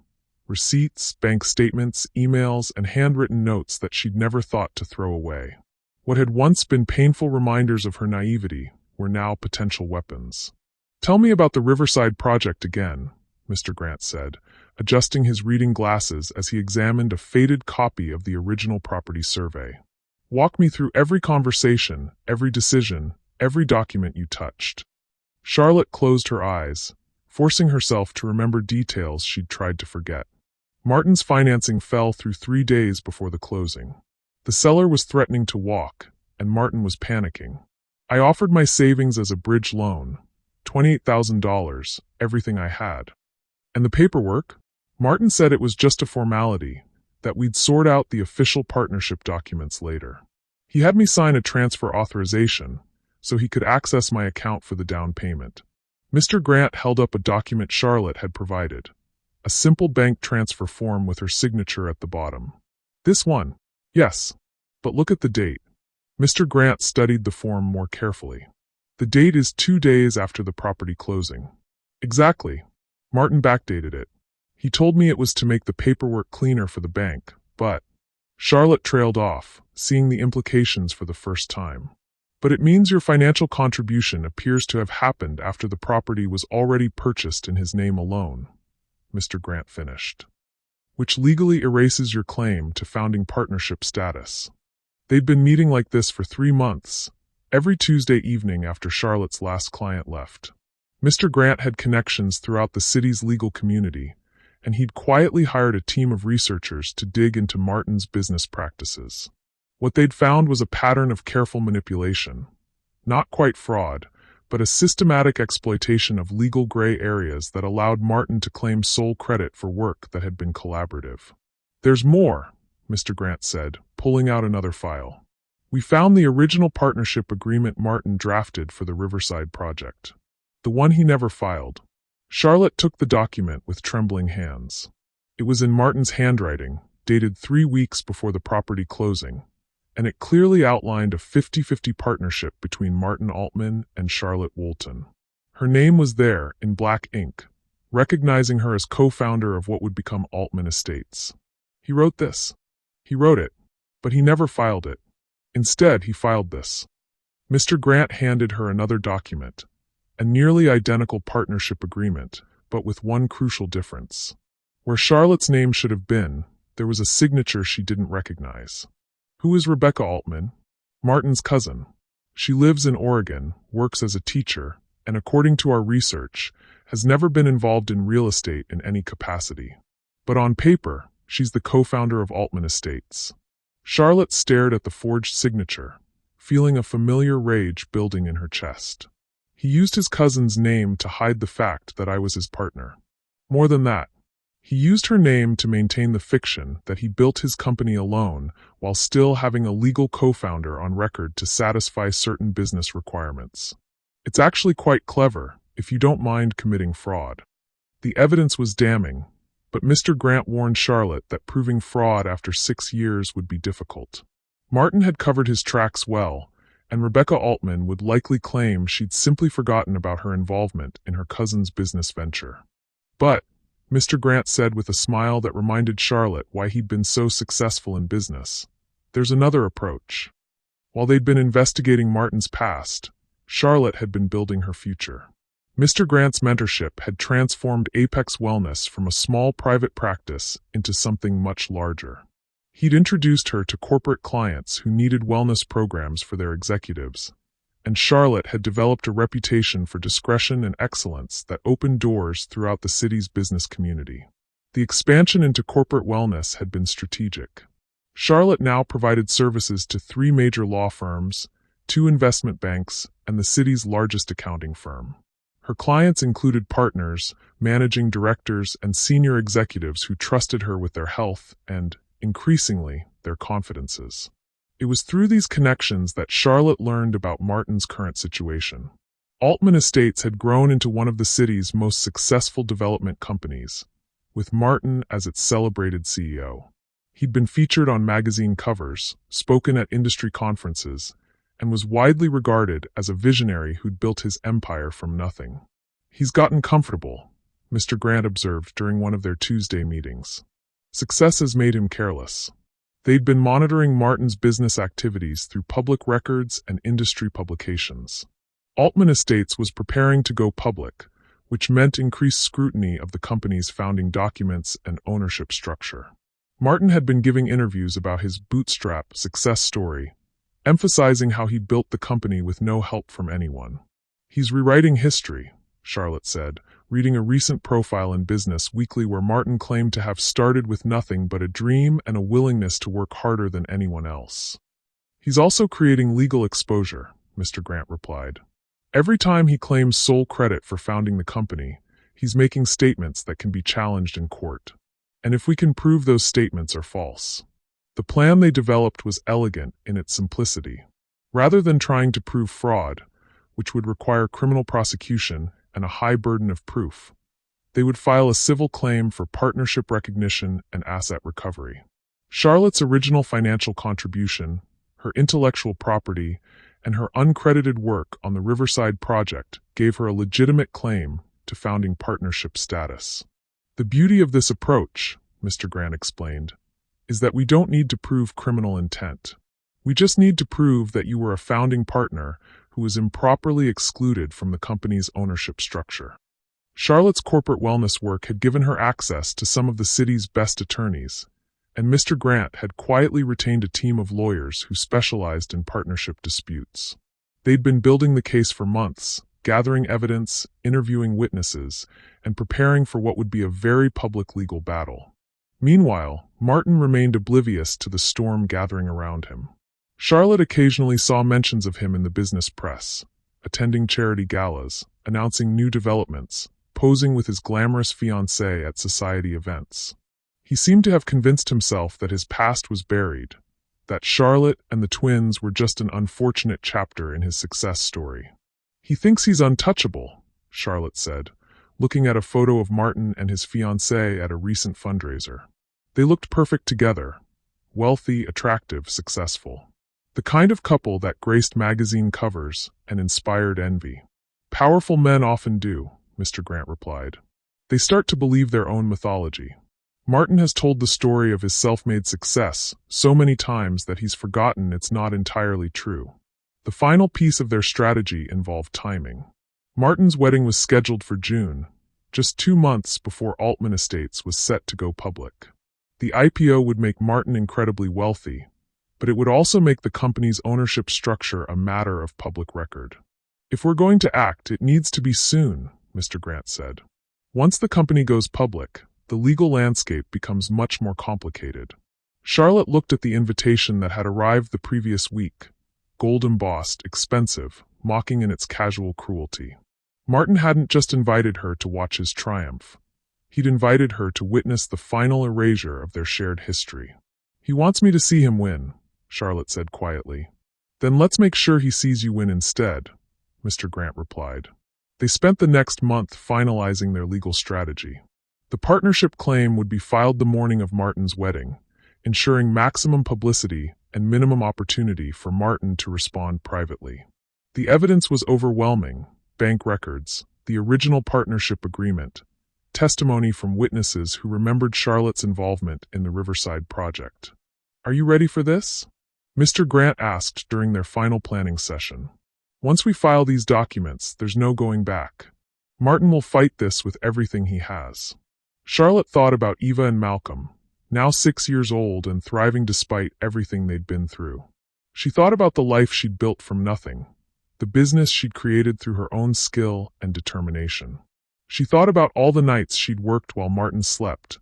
Receipts, bank statements, emails, and handwritten notes that she'd never thought to throw away. What had once been painful reminders of her naivety were now potential weapons. "Tell me about the Riverside project again," Mr. Grant said, adjusting his reading glasses as he examined a faded copy of the original property survey. "Walk me through every conversation, every decision, every document you touched." Charlotte closed her eyes, forcing herself to remember details she'd tried to forget. Martin's financing fell through 3 days before the closing. The seller was threatening to walk, and Martin was panicking. "I offered my savings as a bridge loan, $28,000, everything I had." "And the paperwork?" Martin said it was just a formality, that we'd sort out the official partnership documents later. "He had me sign a transfer authorization, so he could access my account for the down payment." Mr. Grant held up a document Charlotte had provided, a simple bank transfer form with her signature at the bottom. "This one?" "Yes. But look at the date." Mr. Grant studied the form more carefully. "The date is 2 days after the property closing." "Exactly. Martin backdated it. He told me it was to make the paperwork cleaner for the bank, but..." Charlotte trailed off, seeing the implications for the first time. "But it means your financial contribution appears to have happened after the property was already purchased in his name alone," Mr. Grant finished. "Which legally erases your claim to founding partnership status." They'd been meeting like this for 3 months, every Tuesday evening after Charlotte's last client left. Mr. Grant had connections throughout the city's legal community, and he'd quietly hired a team of researchers to dig into Martin's business practices. What they'd found was a pattern of careful manipulation. Not quite fraud, but a systematic exploitation of legal gray areas that allowed Martin to claim sole credit for work that had been collaborative. "There's more," Mr. Grant said, pulling out another file. "We found the original partnership agreement Martin drafted for the Riverside project. The one he never filed." Charlotte took the document with trembling hands. It was in Martin's handwriting, dated 3 weeks before the property closing, and it clearly outlined a 50-50 partnership between Martin Altman and Charlotte Woolton. Her name was there in black ink, recognizing her as co-founder of what would become Altman Estates. He wrote this. He wrote it, but he never filed it. Instead, he filed this. Mr. Grant handed her another document, a nearly identical partnership agreement, but with one crucial difference. Where Charlotte's name should have been, there was a signature she didn't recognize. Who is Rebecca Altman? Martin's cousin. She lives in Oregon, works as a teacher, and according to our research, has never been involved in real estate in any capacity. But on paper, she's the co-founder of Altman Estates. Charlotte stared at the forged signature, feeling a familiar rage building in her chest. He used his cousin's name to hide the fact that I was his partner. More than that, he used her name to maintain the fiction that he built his company alone while still having a legal co-founder on record to satisfy certain business requirements. It's actually quite clever, if you don't mind committing fraud. The evidence was damning, but Mr. Grant warned Charlotte that proving fraud after 6 years would be difficult. Martin had covered his tracks well, and Rebecca Altman would likely claim she'd simply forgotten about her involvement in her cousin's business venture. But, Mr. Grant said with a smile that reminded Charlotte why he'd been so successful in business, there's another approach. While they'd been investigating Martin's past, Charlotte had been building her future. Mr. Grant's mentorship had transformed Apex Wellness from a small private practice into something much larger. He'd introduced her to corporate clients who needed wellness programs for their executives, and Charlotte had developed a reputation for discretion and excellence that opened doors throughout the city's business community. The expansion into corporate wellness had been strategic. Charlotte now provided services to 3 major law firms, 2 investment banks, and the city's largest accounting firm. Her clients included partners, managing directors, and senior executives who trusted her with their health and, increasingly, their confidences. It was through these connections that Charlotte learned about Martin's current situation. Altman Estates had grown into one of the city's most successful development companies, with Martin as its celebrated CEO. He'd been featured on magazine covers, spoken at industry conferences, and was widely regarded as a visionary who'd built his empire from nothing. He's gotten comfortable, Mr. Grant observed during one of their Tuesday meetings. Success has made him careless. They'd been monitoring Martin's business activities through public records and industry publications. Altman Estates was preparing to go public, which meant increased scrutiny of the company's founding documents and ownership structure. Martin had been giving interviews about his bootstrap success story, emphasizing how he built the company with no help from anyone. He's rewriting history, Charlotte said, reading a recent profile in Business Weekly where Martin claimed to have started with nothing but a dream and a willingness to work harder than anyone else. He's also creating legal exposure, Mr. Grant replied. Every time he claims sole credit for founding the company, he's making statements that can be challenged in court. And if we can prove those statements are false. The plan they developed was elegant in its simplicity. Rather than trying to prove fraud, which would require criminal prosecution and a high burden of proof, they would file a civil claim for partnership recognition and asset recovery. Charlotte's original financial contribution, her intellectual property, and her uncredited work on the Riverside project gave her a legitimate claim to founding partnership status. The beauty of this approach, Mr. Grant explained, is that we don't need to prove criminal intent. We just need to prove that you were a founding partner who was improperly excluded from the company's ownership structure. Charlotte's corporate wellness work had given her access to some of the city's best attorneys, and Mr. Grant had quietly retained a team of lawyers who specialized in partnership disputes. They'd been building the case for months, gathering evidence, interviewing witnesses, and preparing for what would be a very public legal battle. Meanwhile, Martin remained oblivious to the storm gathering around him. Charlotte occasionally saw mentions of him in the business press, attending charity galas, announcing new developments, posing with his glamorous fiancée at society events. He seemed to have convinced himself that his past was buried, that Charlotte and the twins were just an unfortunate chapter in his success story. He thinks he's untouchable, Charlotte said, looking at a photo of Martin and his fiancée at a recent fundraiser. They looked perfect together, wealthy, attractive, successful. The kind of couple that graced magazine covers and inspired envy. Powerful men often do, Mr. Grant replied. They start to believe their own mythology. Martin has told the story of his self-made success so many times that he's forgotten it's not entirely true. The final piece of their strategy involved timing. Martin's wedding was scheduled for June, just 2 months before Altman Estates was set to go public. The IPO would make Martin incredibly wealthy, but it would also make the company's ownership structure a matter of public record. If we're going to act, it needs to be soon, Mr. Grant said. Once the company goes public, the legal landscape becomes much more complicated. Charlotte looked at the invitation that had arrived the previous week, gold embossed, expensive, mocking in its casual cruelty. Martin hadn't just invited her to watch his triumph. He'd invited her to witness the final erasure of their shared history. He wants me to see him win, Charlotte said quietly. Then let's make sure he sees you win instead, Mr. Grant replied. They spent the next month finalizing their legal strategy. The partnership claim would be filed the morning of Martin's wedding, ensuring maximum publicity and minimum opportunity for Martin to respond privately. The evidence was overwhelming: bank records, the original partnership agreement, testimony from witnesses who remembered Charlotte's involvement in the Riverside project. "Are you ready for this?" Mr. Grant asked during their final planning session. "Once we file these documents, there's no going back. Martin will fight this with everything he has." Charlotte thought about Eva and Malcolm, now 6 years old and thriving despite everything they'd been through. She thought about the life she'd built from nothing, the business she'd created through her own skill and determination. She thought about all the nights she'd worked while Martin slept,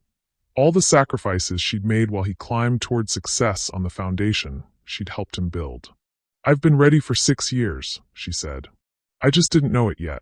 all the sacrifices she'd made while he climbed toward success on the foundation she'd helped him build. "I've been ready for 6 years," she said. "I just didn't know it yet."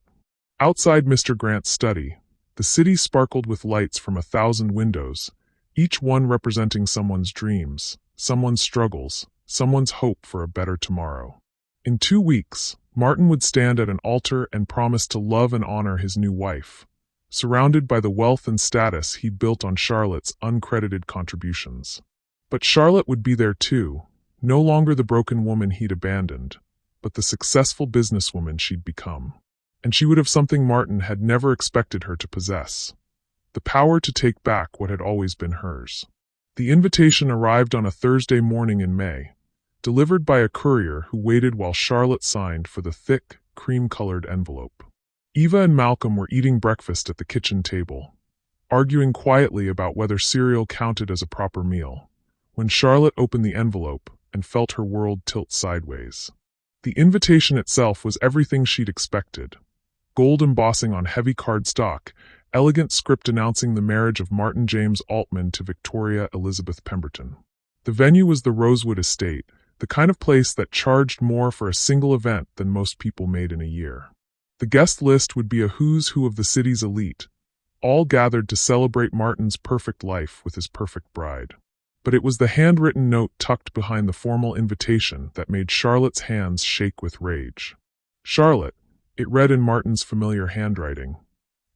Outside Mr. Grant's study, the city sparkled with lights from 1,000 windows, each one representing someone's dreams, someone's struggles, someone's hope for a better tomorrow. In 2 weeks, Martin would stand at an altar and promise to love and honor his new wife, surrounded by the wealth and status he'd built on Charlotte's uncredited contributions. But Charlotte would be there too, no longer the broken woman he'd abandoned, but the successful businesswoman she'd become. And she would have something Martin had never expected her to possess: the power to take back what had always been hers. The invitation arrived on a Thursday morning in May, delivered by a courier who waited while Charlotte signed for the thick, cream-colored envelope. Eva and Malcolm were eating breakfast at the kitchen table, arguing quietly about whether cereal counted as a proper meal, when Charlotte opened the envelope and felt her world tilt sideways. The invitation itself was everything she'd expected: gold embossing on heavy cardstock, elegant script announcing the marriage of Martin James Altman to Victoria Elizabeth Pemberton. The venue was the Rosewood Estate, the kind of place that charged more for a single event than most people made in a year. The guest list would be a who's who of the city's elite, all gathered to celebrate Martin's perfect life with his perfect bride. But it was the handwritten note tucked behind the formal invitation that made Charlotte's hands shake with rage. "Charlotte," it read in Martin's familiar handwriting,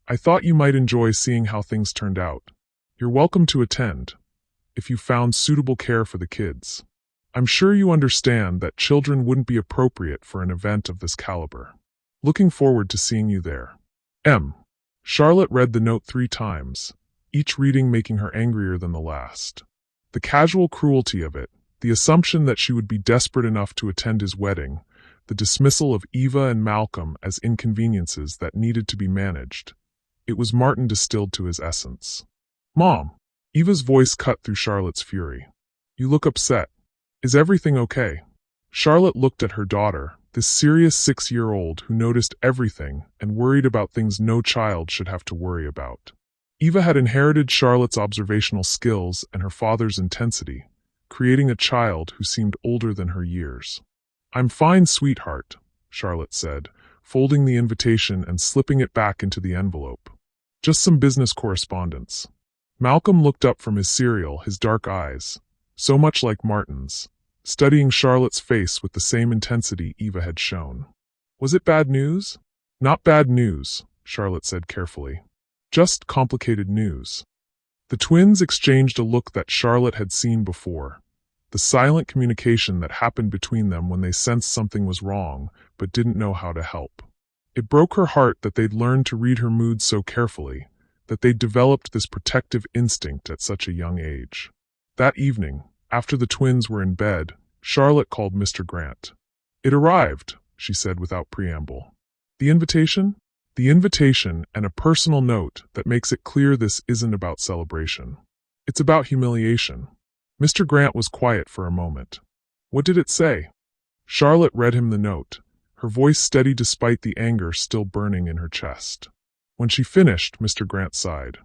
"I thought you might enjoy seeing how things turned out. You're welcome to attend, if you found suitable care for the kids. I'm sure you understand that children wouldn't be appropriate for an event of this caliber. Looking forward to seeing you there. M." Charlotte read the note 3 times, each reading making her angrier than the last. The casual cruelty of it, the assumption that she would be desperate enough to attend his wedding, the dismissal of Eva and Malcolm as inconveniences that needed to be managed. It was Martin distilled to his essence. "Mom!" Eva's voice cut through Charlotte's fury. "You look upset. Is everything okay?" Charlotte looked at her daughter, this serious 6-year-old who noticed everything and worried about things no child should have to worry about. Eva had inherited Charlotte's observational skills and her father's intensity, creating a child who seemed older than her years. "I'm fine, sweetheart," Charlotte said, folding the invitation and slipping it back into the envelope. "Just some business correspondence." Malcolm looked up from his cereal, his dark eyes, so much like Martin's, studying Charlotte's face with the same intensity Eva had shown. "Was it bad news?" "Not bad news," Charlotte said carefully. "Just complicated news." The twins exchanged a look that Charlotte had seen before, the silent communication that happened between them when they sensed something was wrong but didn't know how to help. It broke her heart that they'd learned to read her moods so carefully, that they'd developed this protective instinct at such a young age. That evening, after the twins were in bed, Charlotte called Mr. Grant. "It arrived," she said without preamble. "The invitation?" "The invitation and a personal note that makes it clear this isn't about celebration. It's about humiliation." Mr. Grant was quiet for a moment. "What did it say?" Charlotte read him the note, her voice steady despite the anger still burning in her chest. When she finished, Mr. Grant sighed.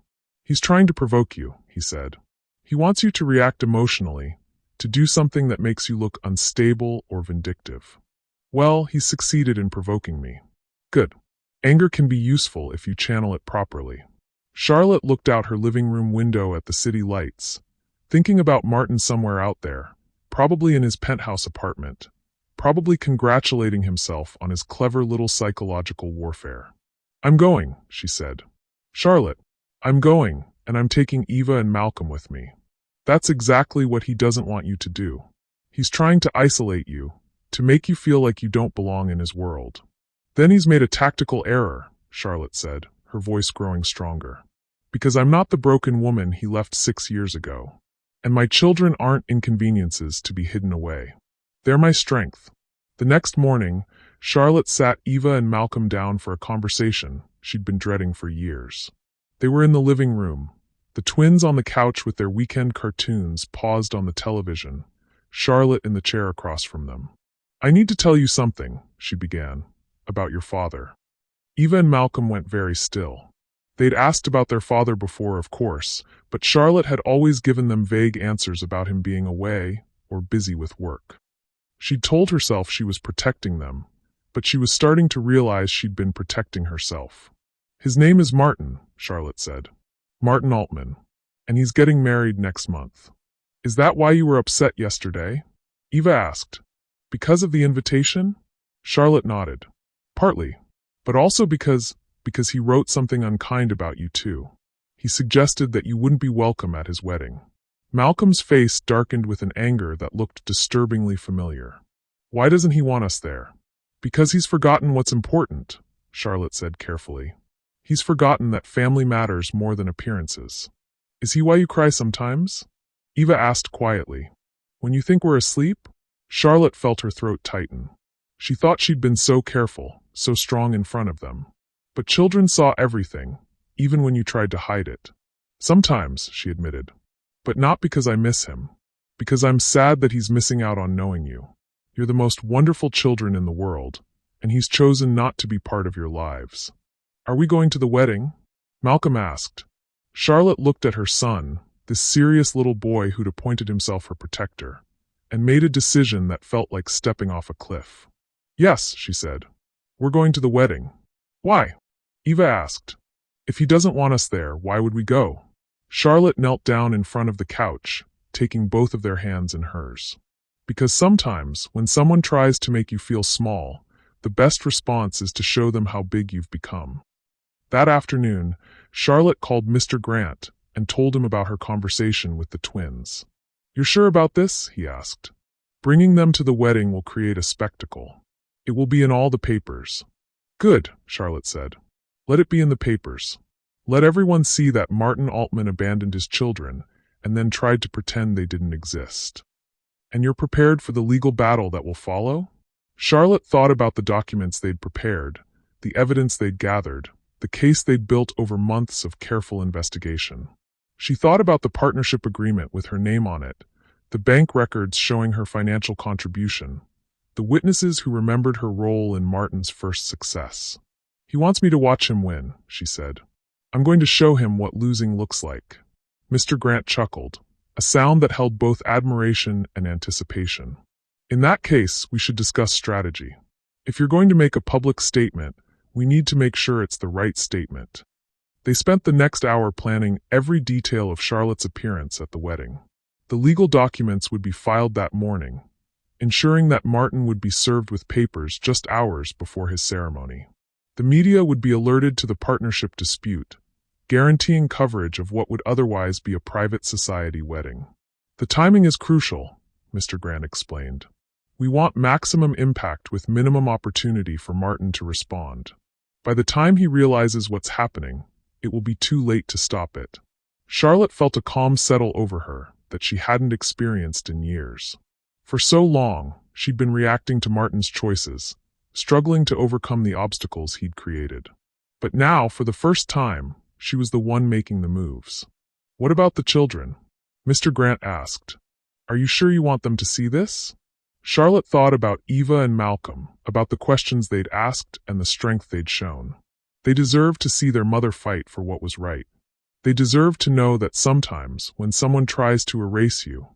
"He's trying to provoke you," he said. "He wants you to react emotionally, to do something that makes you look unstable or vindictive." "Well, he's succeeded in provoking me." "Good. Anger can be useful if you channel it properly." Charlotte looked out her living room window at the city lights, thinking about Martin somewhere out there, probably in his penthouse apartment, probably congratulating himself on his clever little psychological warfare. "I'm going," she said. "Charlotte, I'm going, and I'm taking Eva and Malcolm with me." "That's exactly what he doesn't want you to do. He's trying to isolate you, to make you feel like you don't belong in his world." "Then he's made a tactical error," Charlotte said, her voice growing stronger. "Because I'm not the broken woman he left 6 years ago. And my children aren't inconveniences to be hidden away. They're my strength." The next morning, Charlotte sat Eva and Malcolm down for a conversation she'd been dreading for years. They were in the living room, the twins on the couch with their weekend cartoons paused on the television, Charlotte in the chair across from them. "I need to tell you something," she began, "about your father." Eva and Malcolm went very still. They'd asked about their father before, of course, but Charlotte had always given them vague answers about him being away or busy with work. She'd told herself she was protecting them, but she was starting to realize she'd been protecting herself. "His name is Martin," Charlotte said. "Martin Altman. And he's getting married next month." "Is that why you were upset yesterday?" Eva asked. "Because of the invitation?" Charlotte nodded. "Partly. But also because he wrote something unkind about you too. He suggested that you wouldn't be welcome at his wedding." Malcolm's face darkened with an anger that looked disturbingly familiar. "Why doesn't he want us there?" "Because he's forgotten what's important," Charlotte said carefully. "He's forgotten that family matters more than appearances." "Is he why you cry sometimes?" Eva asked quietly. "When you think we're asleep?" Charlotte felt her throat tighten. She thought she'd been so careful, so strong in front of them. But children saw everything, even when you tried to hide it. "Sometimes," she admitted. "But not because I miss him. Because I'm sad that he's missing out on knowing you. You're the most wonderful children in the world, and he's chosen not to be part of your lives." "Are we going to the wedding?" Malcolm asked. Charlotte looked at her son, this serious little boy who'd appointed himself her protector, and made a decision that felt like stepping off a cliff. "Yes," she said. "We're going to the wedding." "Why?" Eva asked. "If he doesn't want us there, why would we go?" Charlotte knelt down in front of the couch, taking both of their hands in hers. "Because sometimes, when someone tries to make you feel small, the best response is to show them how big you've become." That afternoon, Charlotte called Mr. Grant and told him about her conversation with the twins. "You're sure about this?" he asked. "Bringing them to the wedding will create a spectacle. It will be in all the papers." "Good," Charlotte said. "Let it be in the papers. Let everyone see that Martin Altman abandoned his children and then tried to pretend they didn't exist." "And you're prepared for the legal battle that will follow?" Charlotte thought about the documents they'd prepared, the evidence they'd gathered, the case they'd built over months of careful investigation. She thought about the partnership agreement with her name on it, the bank records showing her financial contribution, the witnesses who remembered her role in Martin's first success. "He wants me to watch him win," she said. "I'm going to show him what losing looks like." Mr. Grant chuckled, a sound that held both admiration and anticipation. "In that case, we should discuss strategy. If you're going to make a public statement, we need to make sure it's the right statement." They spent the next hour planning every detail of Charlotte's appearance at the wedding. The legal documents would be filed that morning, ensuring that Martin would be served with papers just hours before his ceremony. The media would be alerted to the partnership dispute, guaranteeing coverage of what would otherwise be a private society wedding. "The timing is crucial," Mr. Grant explained. We want maximum impact with minimum opportunity for Martin to respond. By the time he realizes what's happening, it will be too late to stop it. Charlotte felt a calm settle over her that she hadn't experienced in years. For so long, she'd been reacting to Martin's choices, struggling to overcome the obstacles he'd created. But now, for the first time, she was the one making the moves. What about the children? Mr. Grant asked. Are you sure you want them to see this? Charlotte thought about Eva and Malcolm, about the questions they'd asked and the strength they'd shown. They deserved to see their mother fight for what was right. They deserved to know that sometimes, when someone tries to erase you,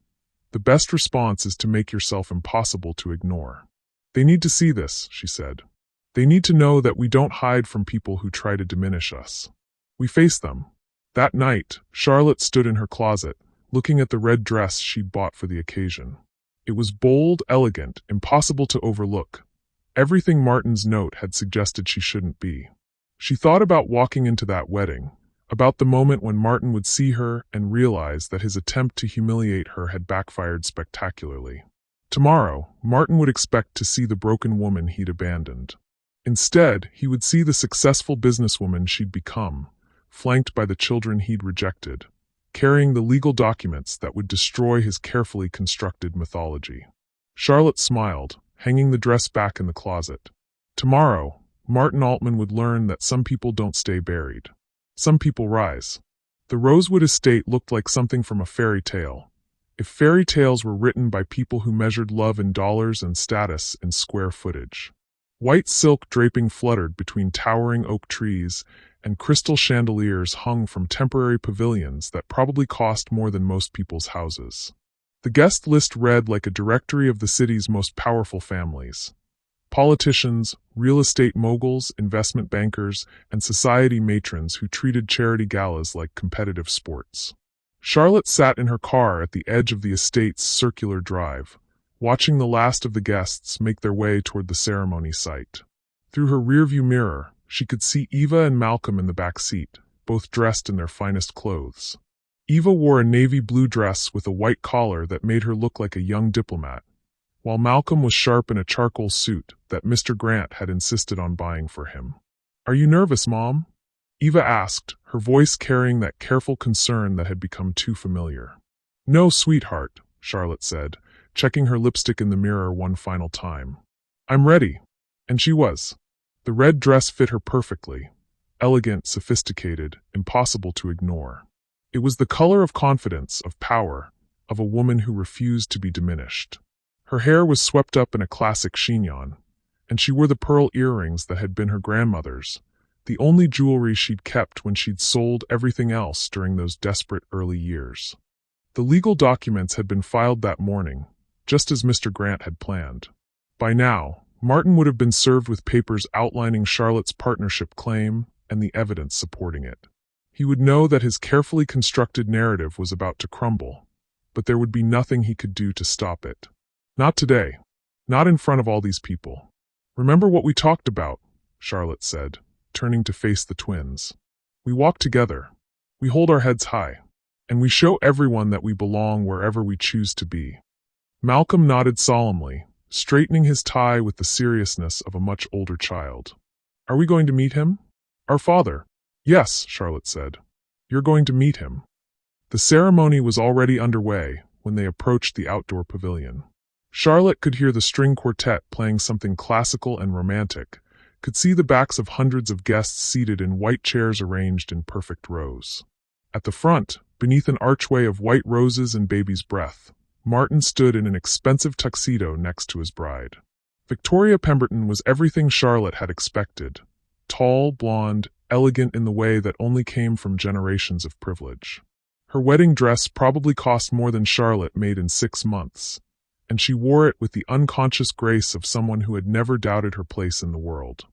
the best response is to make yourself impossible to ignore. They need to see this, she said. They need to know that we don't hide from people who try to diminish us. We face them. That night, Charlotte stood in her closet, looking at the red dress she'd bought for the occasion. It was bold, elegant, impossible to overlook. Everything Martin's note had suggested she shouldn't be. She thought about walking into that wedding, about the moment when Martin would see her and realize that his attempt to humiliate her had backfired spectacularly. Tomorrow, Martin would expect to see the broken woman he'd abandoned. Instead, he would see the successful businesswoman she'd become, flanked by the children he'd rejected, carrying the legal documents that would destroy his carefully constructed mythology. Charlotte smiled, hanging the dress back in the closet. Tomorrow, Martin Altman would learn that some people don't stay buried. Some people rise. The Rosewood estate looked like something from a fairy tale, if fairy tales were written by people who measured love in dollars and status in square footage. White silk draping fluttered between towering oak trees, and crystal chandeliers hung from temporary pavilions that probably cost more than most people's houses. The guest list read like a directory of the city's most powerful families. Politicians, real estate moguls, investment bankers, and society matrons who treated charity galas like competitive sports. Charlotte sat in her car at the edge of the estate's circular drive, watching the last of the guests make their way toward the ceremony site. Through her rearview mirror, she could see Eva and Malcolm in the back seat, both dressed in their finest clothes. Eva wore a navy blue dress with a white collar that made her look like a young diplomat, while Malcolm was sharp in a charcoal suit that Mr. Grant had insisted on buying for him. Are you nervous, Mom? Eva asked, her voice carrying that careful concern that had become too familiar. No, sweetheart, Charlotte said, checking her lipstick in the mirror one final time. I'm ready. And she was. The red dress fit her perfectly. Elegant, sophisticated, impossible to ignore. It was the color of confidence, of power, of a woman who refused to be diminished. Her hair was swept up in a classic chignon, and she wore the pearl earrings that had been her grandmother's, the only jewelry she'd kept when she'd sold everything else during those desperate early years. The legal documents had been filed that morning, just as Mr. Grant had planned. By now, Martin would have been served with papers outlining Charlotte's partnership claim and the evidence supporting it. He would know that his carefully constructed narrative was about to crumble, but there would be nothing he could do to stop it. Not today. Not in front of all these people. Remember what we talked about, Charlotte said, turning to face the twins. We walk together. We hold our heads high. And we show everyone that we belong wherever we choose to be. Malcolm nodded solemnly, straightening his tie with the seriousness of a much older child. Are we going to meet him? Our father. Yes, Charlotte said. You're going to meet him. The ceremony was already underway when they approached the outdoor pavilion. Charlotte could hear the string quartet playing something classical and romantic, could see the backs of hundreds of guests seated in white chairs arranged in perfect rows. At the front, beneath an archway of white roses and baby's breath, Martin stood in an expensive tuxedo next to his bride. Victoria Pemberton was everything Charlotte had expected. Tall, blonde, elegant in the way that only came from generations of privilege. Her wedding dress probably cost more than Charlotte made in 6 months, and she wore it with the unconscious grace of someone who had never doubted her place in the world.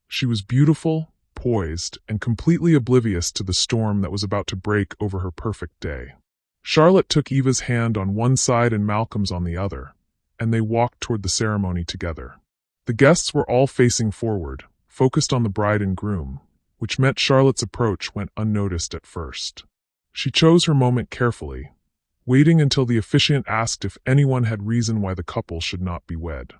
She was beautiful, poised, and completely oblivious to the storm that was about to break over her perfect day. Charlotte took Eva's hand on one side and Malcolm's on the other, and they walked toward the ceremony together. The guests were all facing forward, focused on the bride and groom, which meant Charlotte's approach went unnoticed at first. She chose her moment carefully, waiting until the officiant asked if anyone had reason why the couple should not be wed.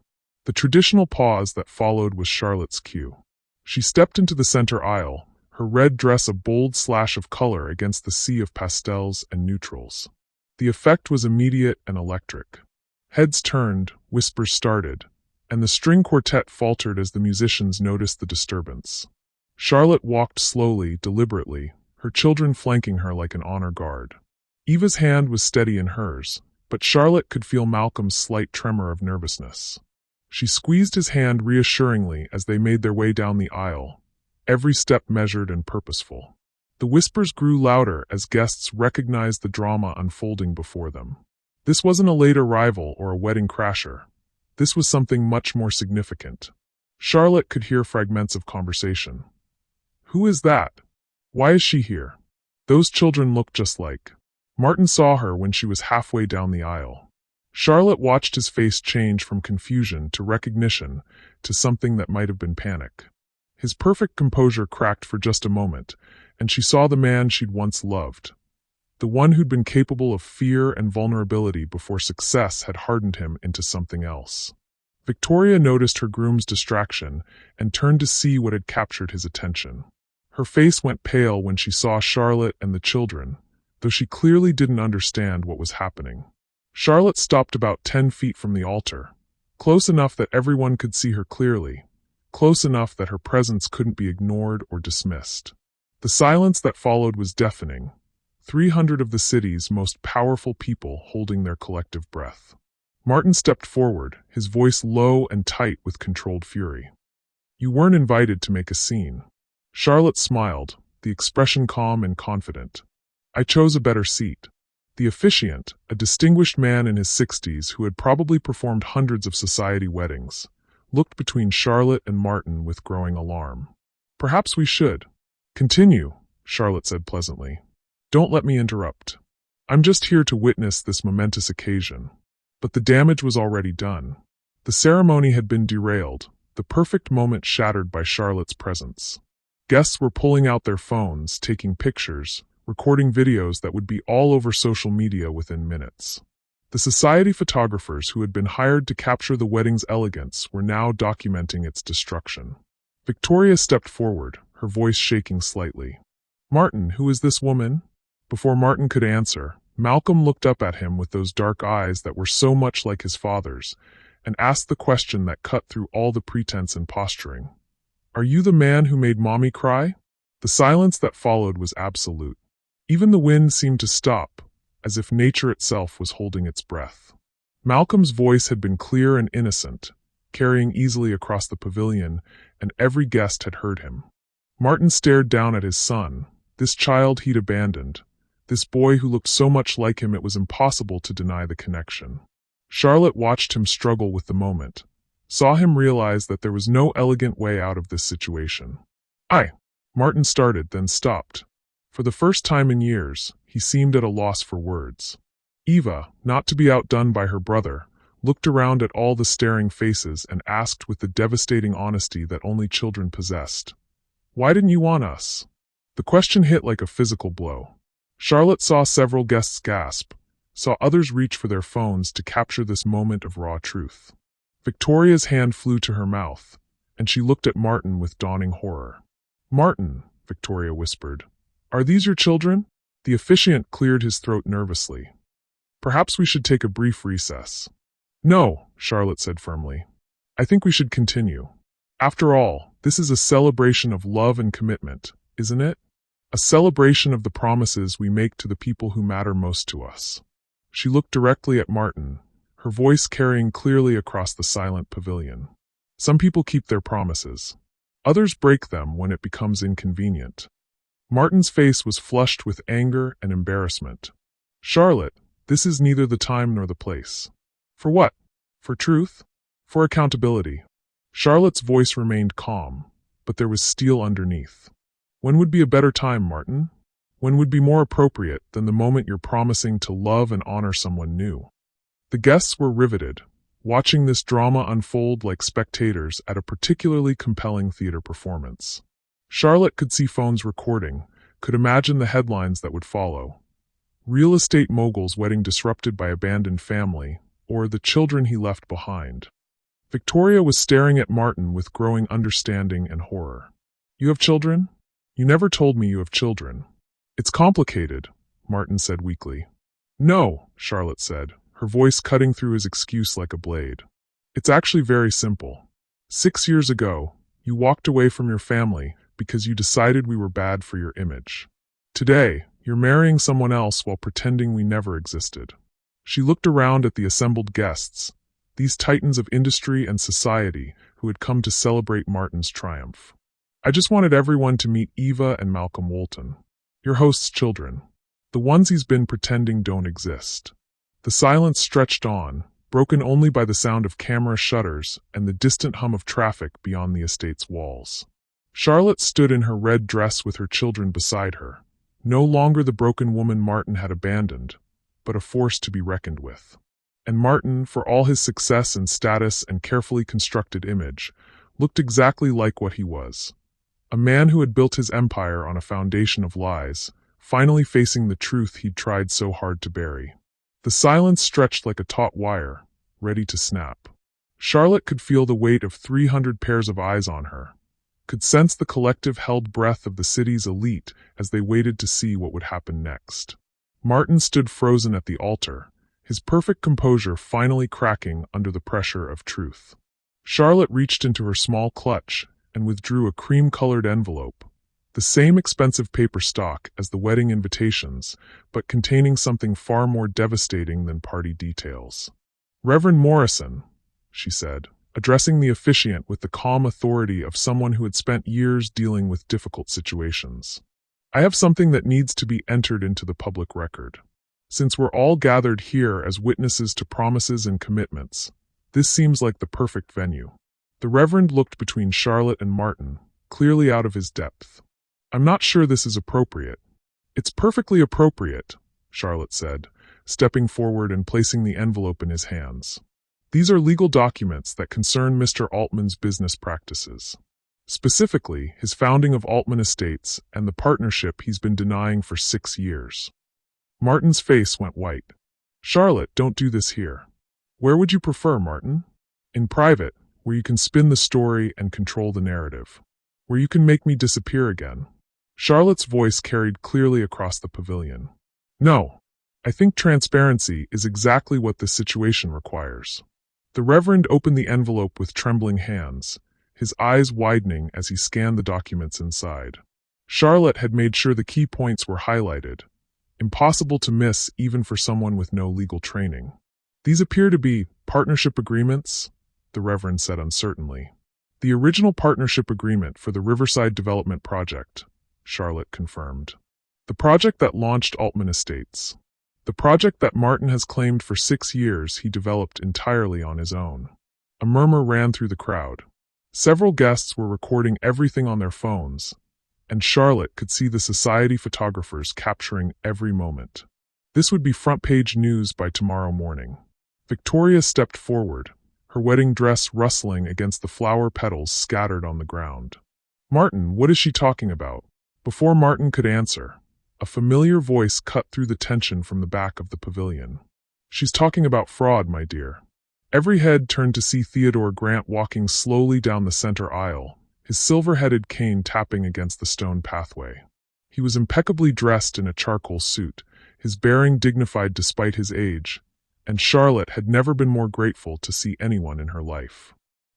The traditional pause that followed was Charlotte's cue. She stepped into the center aisle, her red dress a bold slash of color against the sea of pastels and neutrals. The effect was immediate and electric. Heads turned, whispers started, and the string quartet faltered as the musicians noticed the disturbance. Charlotte walked slowly, deliberately, her children flanking her like an honor guard. Eva's hand was steady in hers, but Charlotte could feel Malcolm's slight tremor of nervousness. She squeezed his hand reassuringly as they made their way down the aisle, every step measured and purposeful. The whispers grew louder as guests recognized the drama unfolding before them. This wasn't a late arrival or a wedding crasher. This was something much more significant. Charlotte could hear fragments of conversation. Who is that? Why is she here? Those children look just like. Martin saw her when she was halfway down the aisle. Charlotte watched his face change from confusion to recognition to something that might have been panic. His perfect composure cracked for just a moment, and she saw the man she'd once loved. The one who'd been capable of fear and vulnerability before success had hardened him into something else. Victoria noticed her groom's distraction and turned to see what had captured his attention. Her face went pale when she saw Charlotte and the children, though she clearly didn't understand what was happening. Charlotte stopped about 10 feet from the altar, close enough that everyone could see her clearly, close enough that her presence couldn't be ignored or dismissed. The silence that followed was deafening, 300 of the city's most powerful people holding their collective breath. Martin stepped forward, his voice low and tight with controlled fury. You weren't invited to make a scene. Charlotte smiled, the expression calm and confident. I chose a better seat. The officiant, a distinguished man in his 60s who had probably performed hundreds of society weddings, looked between Charlotte and Martin with growing alarm. Perhaps we should. Continue, Charlotte said pleasantly. Don't let me interrupt. I'm just here to witness this momentous occasion. But the damage was already done. The ceremony had been derailed, the perfect moment shattered by Charlotte's presence. Guests were pulling out their phones, taking pictures, recording videos that would be all over social media within minutes. The society photographers who had been hired to capture the wedding's elegance were now documenting its destruction. Victoria stepped forward, her voice shaking slightly. Martin, who is this woman? Before Martin could answer, Malcolm looked up at him with those dark eyes that were so much like his father's, and asked the question that cut through all the pretense and posturing. Are you the man who made Mommy cry? The silence that followed was absolute. Even the wind seemed to stop, as if nature itself was holding its breath. Malcolm's voice had been clear and innocent, carrying easily across the pavilion, and every guest had heard him. Martin stared down at his son, this child he'd abandoned, this boy who looked so much like him it was impossible to deny the connection. Charlotte watched him struggle with the moment, saw him realize that there was no elegant way out of this situation. Martin started, then stopped. For the first time in years, he seemed at a loss for words. Eva, not to be outdone by her brother, looked around at all the staring faces and asked with the devastating honesty that only children possessed, "Why didn't you want us?" The question hit like a physical blow. Charlotte saw several guests gasp, saw others reach for their phones to capture this moment of raw truth. Victoria's hand flew to her mouth, and she looked at Martin with dawning horror. "Martin," Victoria whispered, "are these your children?" The officiant cleared his throat nervously. "Perhaps we should take a brief recess." "No," Charlotte said firmly. "I think we should continue. After all, this is a celebration of love and commitment, isn't it? A celebration of the promises we make to the people who matter most to us." She looked directly at Martin, her voice carrying clearly across the silent pavilion. Some people keep their promises. Others break them when it becomes inconvenient. Martin's face was flushed with anger and embarrassment. "Charlotte, this is neither the time nor the place." "For what? For truth? For accountability?" Charlotte's voice remained calm, but there was steel underneath. "When would be a better time, Martin? When would be more appropriate than the moment you're promising to love and honor someone new?" The guests were riveted, watching this drama unfold like spectators at a particularly compelling theater performance. Charlotte could see phones recording, could imagine the headlines that would follow. Real estate mogul's wedding disrupted by abandoned family, or the children he left behind. Victoria was staring at Martin with growing understanding and horror. You have children? You never told me you have children. It's complicated, Martin said weakly. No, Charlotte said, her voice cutting through his excuse like a blade. It's actually very simple. 6 years ago, you walked away from your family because you decided we were bad for your image. Today, you're marrying someone else while pretending we never existed. She looked around at the assembled guests, these titans of industry and society who had come to celebrate Martin's triumph. I just wanted everyone to meet Eva and Malcolm Woolton, your host's children, the ones he's been pretending don't exist. The silence stretched on, broken only by the sound of camera shutters and the distant hum of traffic beyond the estate's walls. Charlotte stood in her red dress with her children beside her, no longer the broken woman Martin had abandoned, but a force to be reckoned with. And Martin, for all his success and status and carefully constructed image, looked exactly like what he was. A man who had built his empire on a foundation of lies, finally facing the truth he'd tried so hard to bury. The silence stretched like a taut wire, ready to snap. Charlotte could feel the weight of 300 pairs of eyes on her, could sense the collective held breath of the city's elite as they waited to see what would happen next. Martin stood frozen at the altar, his perfect composure finally cracking under the pressure of truth. Charlotte reached into her small clutch and withdrew a cream-colored envelope, the same expensive paper stock as the wedding invitations, but containing something far more devastating than party details. Reverend Morrison, she said, addressing the officiant with the calm authority of someone who had spent years dealing with difficult situations. I have something that needs to be entered into the public record. Since we're all gathered here as witnesses to promises and commitments, this seems like the perfect venue. The Reverend looked between Charlotte and Martin, clearly out of his depth. I'm not sure this is appropriate. It's perfectly appropriate, Charlotte said, stepping forward and placing the envelope in his hands. These are legal documents that concern Mr. Altman's business practices. Specifically, his founding of Altman Estates and the partnership he's been denying for 6 years. Martin's face went white. Charlotte, don't do this here. Where would you prefer, Martin? In private, where you can spin the story and control the narrative. Where you can make me disappear again. Charlotte's voice carried clearly across the pavilion. No, I think transparency is exactly what this situation requires. The Reverend opened the envelope with trembling hands, his eyes widening as he scanned the documents inside. Charlotte had made sure the key points were highlighted, impossible to miss even for someone with no legal training. These appear to be partnership agreements, the Reverend said uncertainly. The original partnership agreement for the Riverside Development Project, Charlotte confirmed. The project that launched Altman Estates. The project that Martin has claimed for 6 years he developed entirely on his own. A murmur ran through the crowd. Several guests were recording everything on their phones, and Charlotte could see the society photographers capturing every moment. This would be front-page news by tomorrow morning. Victoria stepped forward, her wedding dress rustling against the flower petals scattered on the ground. Martin, what is she talking about? Before Martin could answer, a familiar voice cut through the tension from the back of the pavilion. She's talking about fraud, my dear. Every head turned to see Theodore Grant walking slowly down the center aisle, his silver-headed cane tapping against the stone pathway. He was impeccably dressed in a charcoal suit, his bearing dignified despite his age, and Charlotte had never been more grateful to see anyone in her life.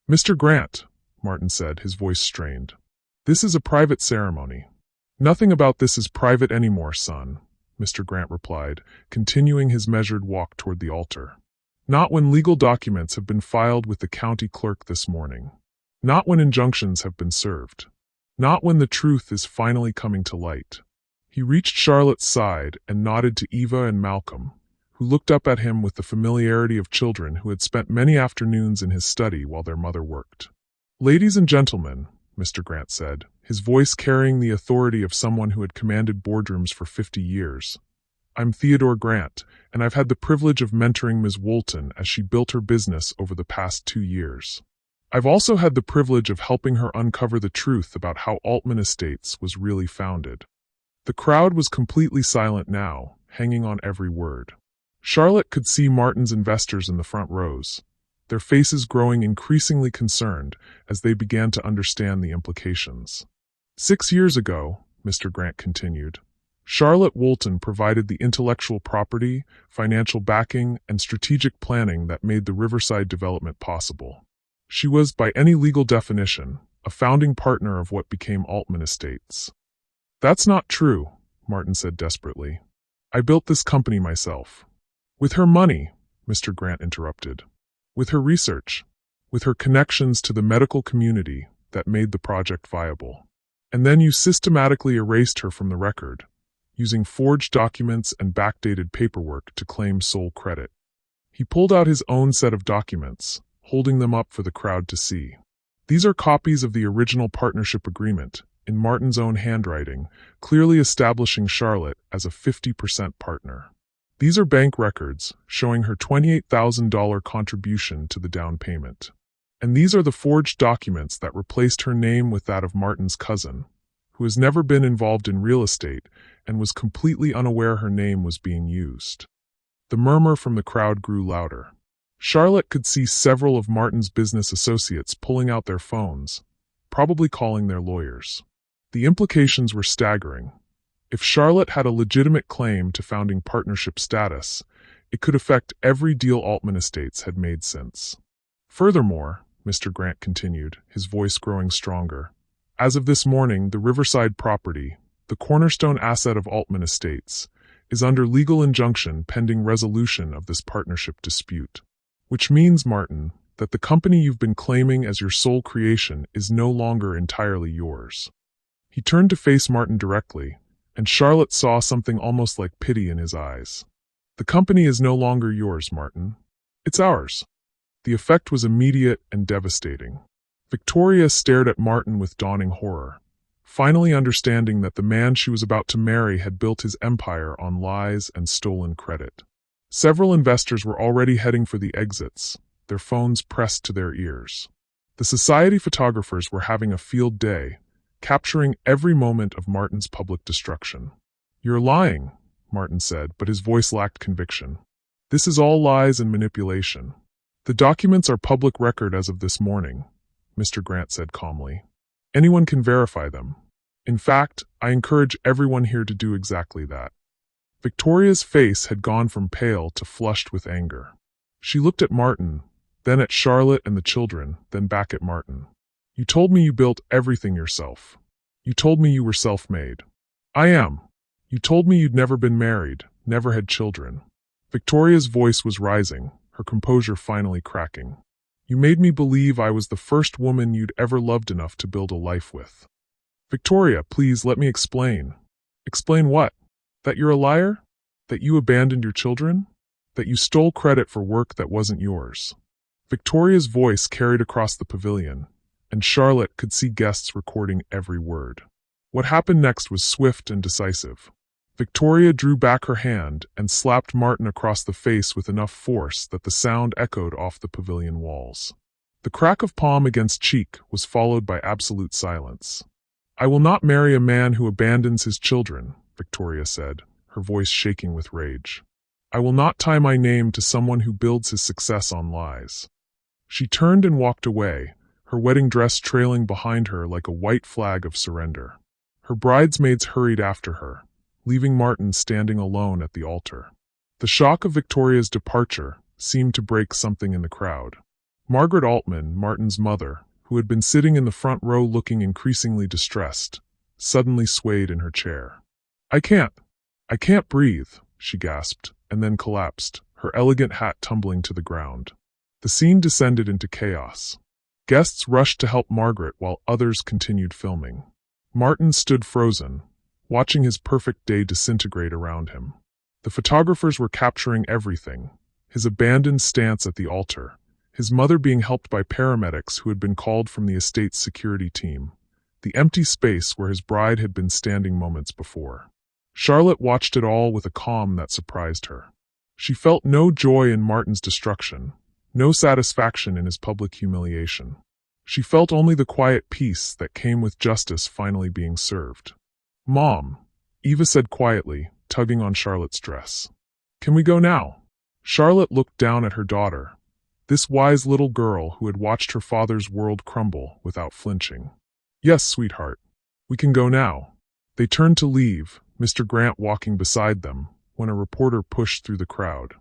Mr. Grant, Martin said, his voice strained. This is a private ceremony. Nothing about this is private anymore, son, Mr. Grant replied, continuing his measured walk toward the altar. Not when legal documents have been filed with the county clerk this morning. Not when injunctions have been served. Not when the truth is finally coming to light. He reached Charlotte's side and nodded to Eva and Malcolm, who looked up at him with the familiarity of children who had spent many afternoons in his study while their mother worked. Ladies and gentlemen, Mr. Grant said, his voice carrying the authority of someone who had commanded boardrooms for 50 years. I'm Theodore Grant, and I've had the privilege of mentoring Ms. Woolton as she built her business over the past 2 years. I've also had the privilege of helping her uncover the truth about how Altman Estates was really founded. The crowd was completely silent now, hanging on every word. Charlotte could see Martin's investors in the front rows, their faces growing increasingly concerned as they began to understand the implications. 6 years ago, Mr. Grant continued, Charlotte Woolton provided the intellectual property, financial backing, and strategic planning that made the Riverside development possible. She was, by any legal definition, a founding partner of what became Altman Estates. That's not true, Martin said desperately. I built this company myself. With her money, Mr. Grant interrupted. With her research. With her connections to the medical community that made the project viable. And then you systematically erased her from the record, using forged documents and backdated paperwork to claim sole credit. He pulled out his own set of documents, holding them up for the crowd to see. These are copies of the original partnership agreement, in Martin's own handwriting, clearly establishing Charlotte as a 50% partner. These are bank records showing her $28,000 contribution to the down payment. And these are the forged documents that replaced her name with that of Martin's cousin, who has never been involved in real estate and was completely unaware her name was being used. The murmur from the crowd grew louder. Charlotte could see several of Martin's business associates pulling out their phones, probably calling their lawyers. The implications were staggering. If Charlotte had a legitimate claim to founding partnership status, it could affect every deal Altman Estates had made since. Furthermore, Mr. Grant continued, his voice growing stronger, as of this morning, the Riverside property, the cornerstone asset of Altman Estates, is under legal injunction pending resolution of this partnership dispute. Which means, Martin, that the company you've been claiming as your sole creation is no longer entirely yours. He turned to face Martin directly, and Charlotte saw something almost like pity in his eyes. The company is no longer yours, Martin. It's ours. The effect was immediate and devastating. Victoria stared at Martin with dawning horror, finally understanding that the man she was about to marry had built his empire on lies and stolen credit. Several investors were already heading for the exits, their phones pressed to their ears. The society photographers were having a field day, capturing every moment of Martin's public destruction. You're lying, Martin said, but his voice lacked conviction. This is all lies and manipulation. The documents are public record as of this morning, Mr. Grant said calmly. Anyone can verify them. In fact, I encourage everyone here to do exactly that. Victoria's face had gone from pale to flushed with anger. She looked at Martin, then at Charlotte and the children, then back at Martin. You told me you built everything yourself. You told me you were self-made. I am. You told me you'd never been married, never had children. Victoria's voice was rising, her composure finally cracking. You made me believe I was the first woman you'd ever loved enough to build a life with. Victoria, please let me explain. Explain what? That you're a liar? That you abandoned your children? That you stole credit for work that wasn't yours? Victoria's voice carried across the pavilion, and Charlotte could see guests recording every word. What happened next was swift and decisive. Victoria drew back her hand and slapped Martin across the face with enough force that the sound echoed off the pavilion walls. The crack of palm against cheek was followed by absolute silence. I will not marry a man who abandons his children, Victoria said, her voice shaking with rage. I will not tie my name to someone who builds his success on lies. She turned and walked away, her wedding dress trailing behind her like a white flag of surrender. Her bridesmaids hurried after her, leaving Martin standing alone at the altar. The shock of Victoria's departure seemed to break something in the crowd. Margaret Altman, Martin's mother, who had been sitting in the front row looking increasingly distressed, suddenly swayed in her chair. I can't breathe, she gasped, and then collapsed, her elegant hat tumbling to the ground. The scene descended into chaos. Guests rushed to help Margaret while others continued filming. Martin stood frozen, watching his perfect day disintegrate around him. The photographers were capturing everything, his abandoned stance at the altar, his mother being helped by paramedics who had been called from the estate's security team, the empty space where his bride had been standing moments before. Charlotte watched it all with a calm that surprised her. She felt no joy in Martin's destruction, no satisfaction in his public humiliation. She felt only the quiet peace that came with justice finally being served. Mom, Eva said quietly, tugging on Charlotte's dress. "Can we go now?" Charlotte looked down at her daughter, this wise little girl who had watched her father's world crumble without flinching. "Yes, sweetheart. We can go now." They turned to leave, Mr. Grant walking beside them, when a reporter pushed through the crowd.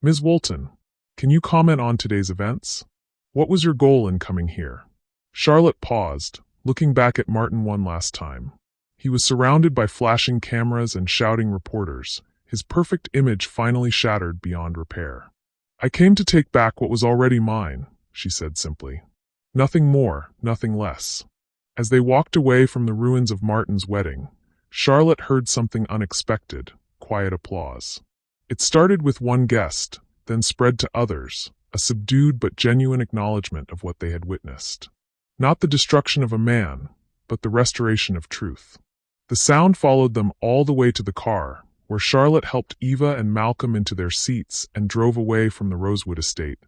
"Ms. Woolton, can you comment on today's events? What was your goal in coming here?" Charlotte paused, looking back at Martin one last time. He was surrounded by flashing cameras and shouting reporters, his perfect image finally shattered beyond repair. "I came to take back what was already mine," she said simply. "Nothing more, nothing less." As they walked away from the ruins of Martin's wedding, Charlotte heard something unexpected: quiet applause. It started with one guest, then spread to others, a subdued but genuine acknowledgement of what they had witnessed. Not the destruction of a man, but the restoration of truth. The sound followed them all the way to the car, where Charlotte helped Eva and Malcolm into their seats and drove away from the Rosewood estate,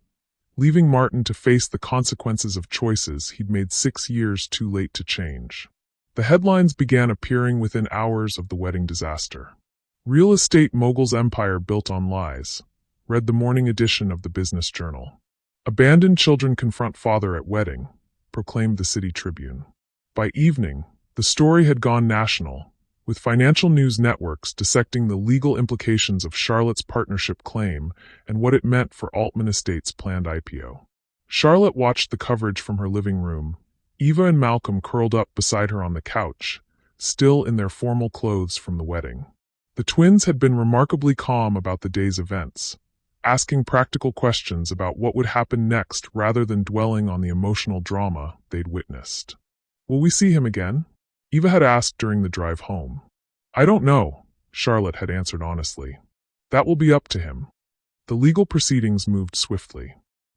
leaving Martin to face the consequences of choices he'd made 6 years too late to change. The headlines began appearing within hours of the wedding disaster. "Real estate mogul's empire built on lies," read the morning edition of the Business Journal. "Abandoned children confront father at wedding," proclaimed the City Tribune. By evening, the story had gone national, with financial news networks dissecting the legal implications of Charlotte's partnership claim and what it meant for Altman Estates' planned IPO. Charlotte watched the coverage from her living room, Eva and Malcolm curled up beside her on the couch, still in their formal clothes from the wedding. The twins had been remarkably calm about the day's events, asking practical questions about what would happen next rather than dwelling on the emotional drama they'd witnessed. "Will we see him again?" Eva had asked during the drive home. "I don't know," Charlotte had answered honestly. "That will be up to him." The legal proceedings moved swiftly.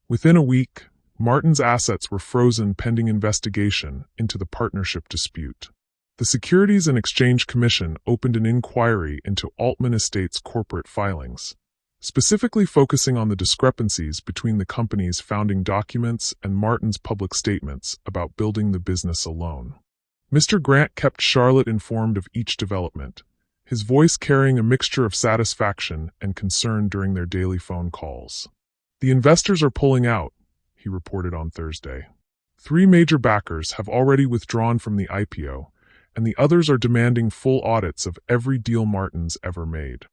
Within a week, Martin's assets were frozen pending investigation into the partnership dispute. The Securities and Exchange Commission opened an inquiry into Altman Estates' corporate filings, specifically focusing on the discrepancies between the company's founding documents and Martin's public statements about building the business alone. Mr. Grant kept Charlotte informed of each development, his voice carrying a mixture of satisfaction and concern during their daily phone calls. "The investors are pulling out," he reported on Thursday. 3 major backers have already withdrawn from the IPO, and the others are demanding full audits of every deal Martin's ever made.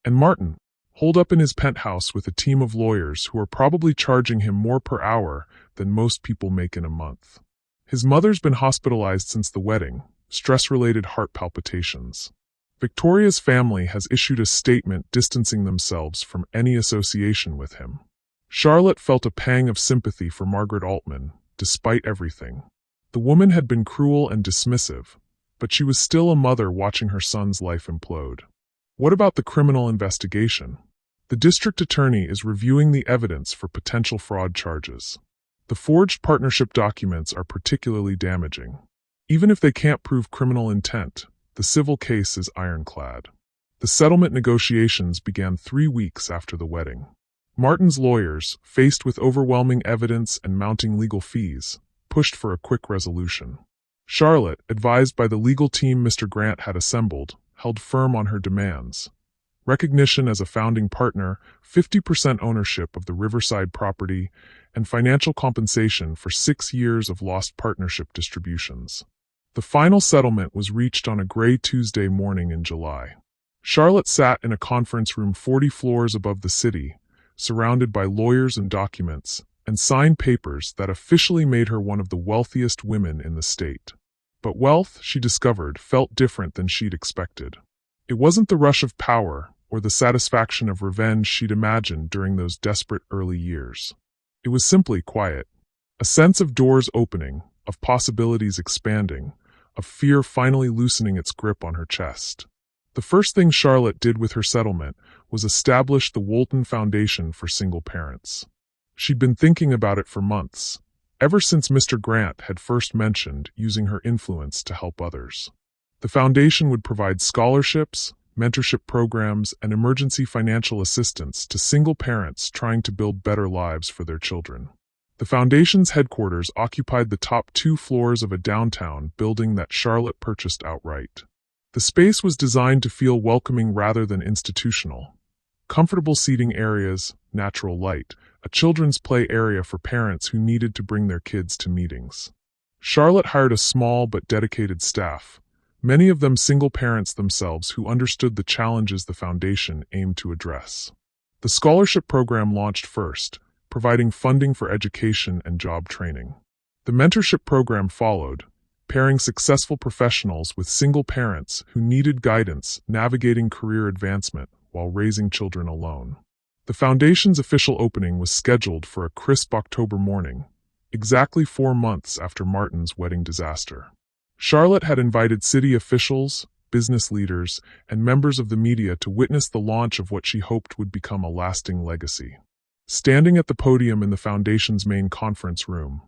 And Martin, holed up in his penthouse with a team of lawyers who are probably charging him more per hour than most people make in a month. His mother's been hospitalized since the wedding, stress-related heart palpitations. Victoria's family has issued a statement distancing themselves from any association with him. Charlotte felt a pang of sympathy for Margaret Altman, despite everything. The woman had been cruel and dismissive, but she was still a mother watching her son's life implode. What about the criminal investigation? The district attorney is reviewing the evidence for potential fraud charges. The forged partnership documents are particularly damaging. Even if they can't prove criminal intent, the civil case is ironclad. The settlement negotiations began 3 weeks after the wedding. Martin's lawyers, faced with overwhelming evidence and mounting legal fees, pushed for a quick resolution. Charlotte, advised by the legal team Mr. Grant had assembled, held firm on her demands: recognition as a founding partner, 50% ownership of the Riverside property, and financial compensation for 6 years of lost partnership distributions. The final settlement was reached on a gray Tuesday morning in July. Charlotte sat in a conference room 40 floors above the city, surrounded by lawyers and documents, and signed papers that officially made her one of the wealthiest women in the state. But wealth, she discovered, felt different than she'd expected. It wasn't the rush of power or the satisfaction of revenge she'd imagined during those desperate early years. It was simply quiet. A sense of doors opening, of possibilities expanding, of fear finally loosening its grip on her chest. The first thing Charlotte did with her settlement was establish the Woolton Foundation for Single Parents. She'd been thinking about it for months, ever since Mr. Grant had first mentioned using her influence to help others. The foundation would provide scholarships, mentorship programs, and emergency financial assistance to single parents trying to build better lives for their children. The foundation's headquarters occupied the top 2 floors of a downtown building that Charlotte purchased outright. The space was designed to feel welcoming rather than institutional. Comfortable seating areas, natural light, a children's play area for parents who needed to bring their kids to meetings. Charlotte hired a small but dedicated staff, many of them single parents themselves who understood the challenges the foundation aimed to address. The scholarship program launched first, providing funding for education and job training. The mentorship program followed, pairing successful professionals with single parents who needed guidance navigating career advancement while raising children alone. The foundation's official opening was scheduled for a crisp October morning, exactly 4 months after Martin's wedding disaster. Charlotte had invited city officials, business leaders, and members of the media to witness the launch of what she hoped would become a lasting legacy. Standing at the podium in the foundation's main conference room,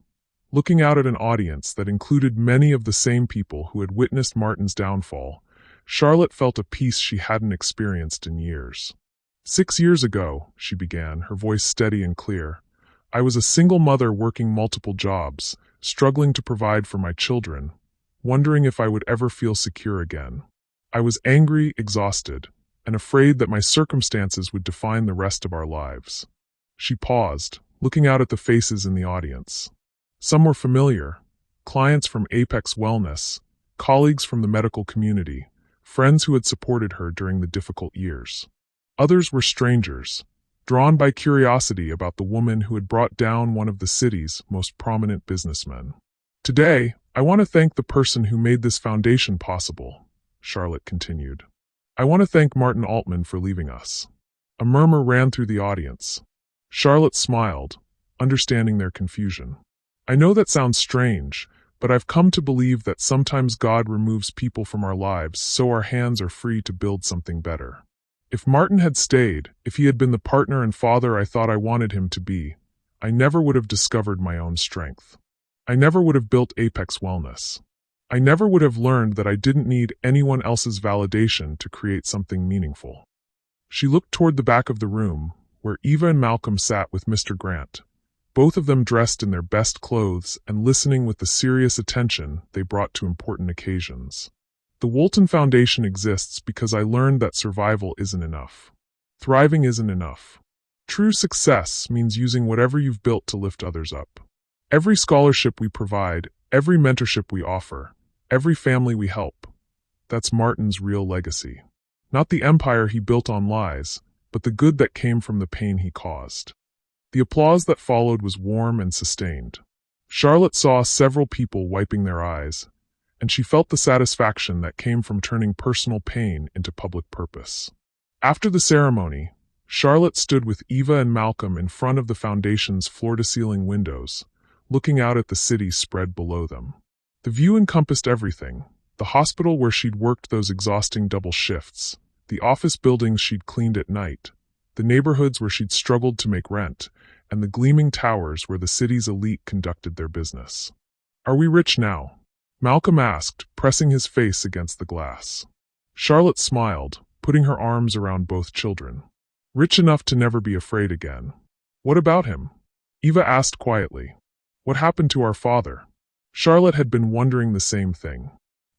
looking out at an audience that included many of the same people who had witnessed Martin's downfall, Charlotte felt a peace she hadn't experienced in years. 6 years ago, she began, her voice steady and clear, I was a single mother working multiple jobs, struggling to provide for my children, wondering if I would ever feel secure again. I was angry, exhausted, and afraid that my circumstances would define the rest of our lives. She paused, looking out at the faces in the audience. Some were familiar, clients from Apex Wellness, colleagues from the medical community, friends who had supported her during the difficult years. Others were strangers, drawn by curiosity about the woman who had brought down one of the city's most prominent businessmen. Today, I want to thank the person who made this foundation possible, Charlotte continued. I want to thank Martin Altman for leaving us. A murmur ran through the audience. Charlotte smiled, understanding their confusion. I know that sounds strange, but I've come to believe that sometimes God removes people from our lives so our hands are free to build something better. If Martin had stayed, if he had been the partner and father I thought I wanted him to be, I never would have discovered my own strength. I never would have built Apex Wellness. I never would have learned that I didn't need anyone else's validation to create something meaningful. She looked toward the back of the room, where Eva and Malcolm sat with Mr. Grant, both of them dressed in their best clothes and listening with the serious attention they brought to important occasions. The Walton Foundation exists because I learned that survival isn't enough. Thriving isn't enough. True success means using whatever you've built to lift others up. Every scholarship we provide, every mentorship we offer, every family we help, that's Martin's real legacy. Not the empire he built on lies, but the good that came from the pain he caused. The applause that followed was warm and sustained. Charlotte saw several people wiping their eyes, and she felt the satisfaction that came from turning personal pain into public purpose. After the ceremony, Charlotte stood with Eva and Malcolm in front of the foundation's floor-to-ceiling windows, looking out at the city spread below them. The view encompassed everything: the hospital where she'd worked those exhausting double shifts, the office buildings she'd cleaned at night, the neighborhoods where she'd struggled to make rent, and the gleaming towers where the city's elite conducted their business. Are we rich now? Malcolm asked, pressing his face against the glass. Charlotte smiled, putting her arms around both children. Rich enough to never be afraid again. What about him? Eva asked quietly. What happened to our father? Charlotte had been wondering the same thing.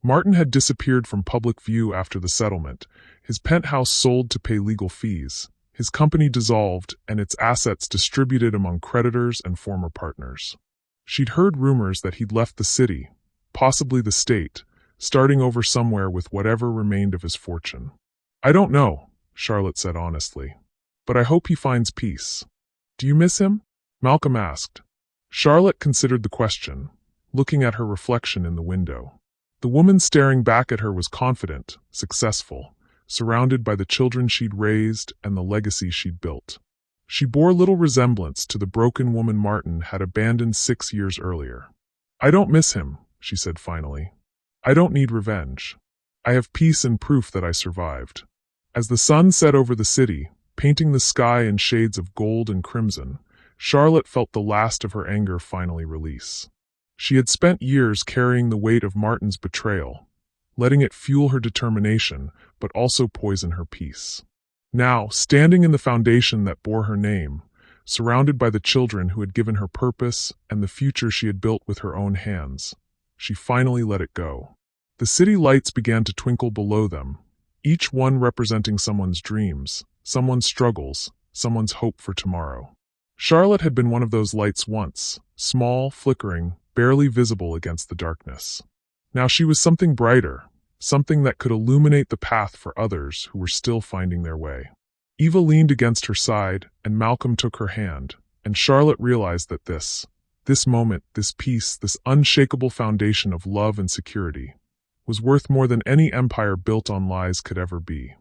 Martin had disappeared from public view after the settlement, his penthouse sold to pay legal fees, his company dissolved, and its assets distributed among creditors and former partners. She'd heard rumors that he'd left the city, possibly the state, starting over somewhere with whatever remained of his fortune. I don't know, Charlotte said honestly, but I hope he finds peace. Do you miss him? Malcolm asked. Charlotte considered the question, looking at her reflection in the window. The woman staring back at her was confident, successful, surrounded by the children she'd raised and the legacy she'd built. She bore little resemblance to the broken woman Martin had abandoned 6 years earlier. I don't miss him, she said finally. I don't need revenge. I have peace and proof that I survived. As the sun set over the city, painting the sky in shades of gold and crimson, Charlotte felt the last of her anger finally release. She had spent years carrying the weight of Martin's betrayal, letting it fuel her determination, but also poison her peace. Now, standing in the foundation that bore her name, surrounded by the children who had given her purpose and the future she had built with her own hands, she finally let it go. The city lights began to twinkle below them, each one representing someone's dreams, someone's struggles, someone's hope for tomorrow. Charlotte had been one of those lights once, small, flickering, barely visible against the darkness. Now she was something brighter, something that could illuminate the path for others who were still finding their way. Eva leaned against her side, and Malcolm took her hand, and Charlotte realized that this moment, this peace, this unshakable foundation of love and security, was worth more than any empire built on lies could ever be.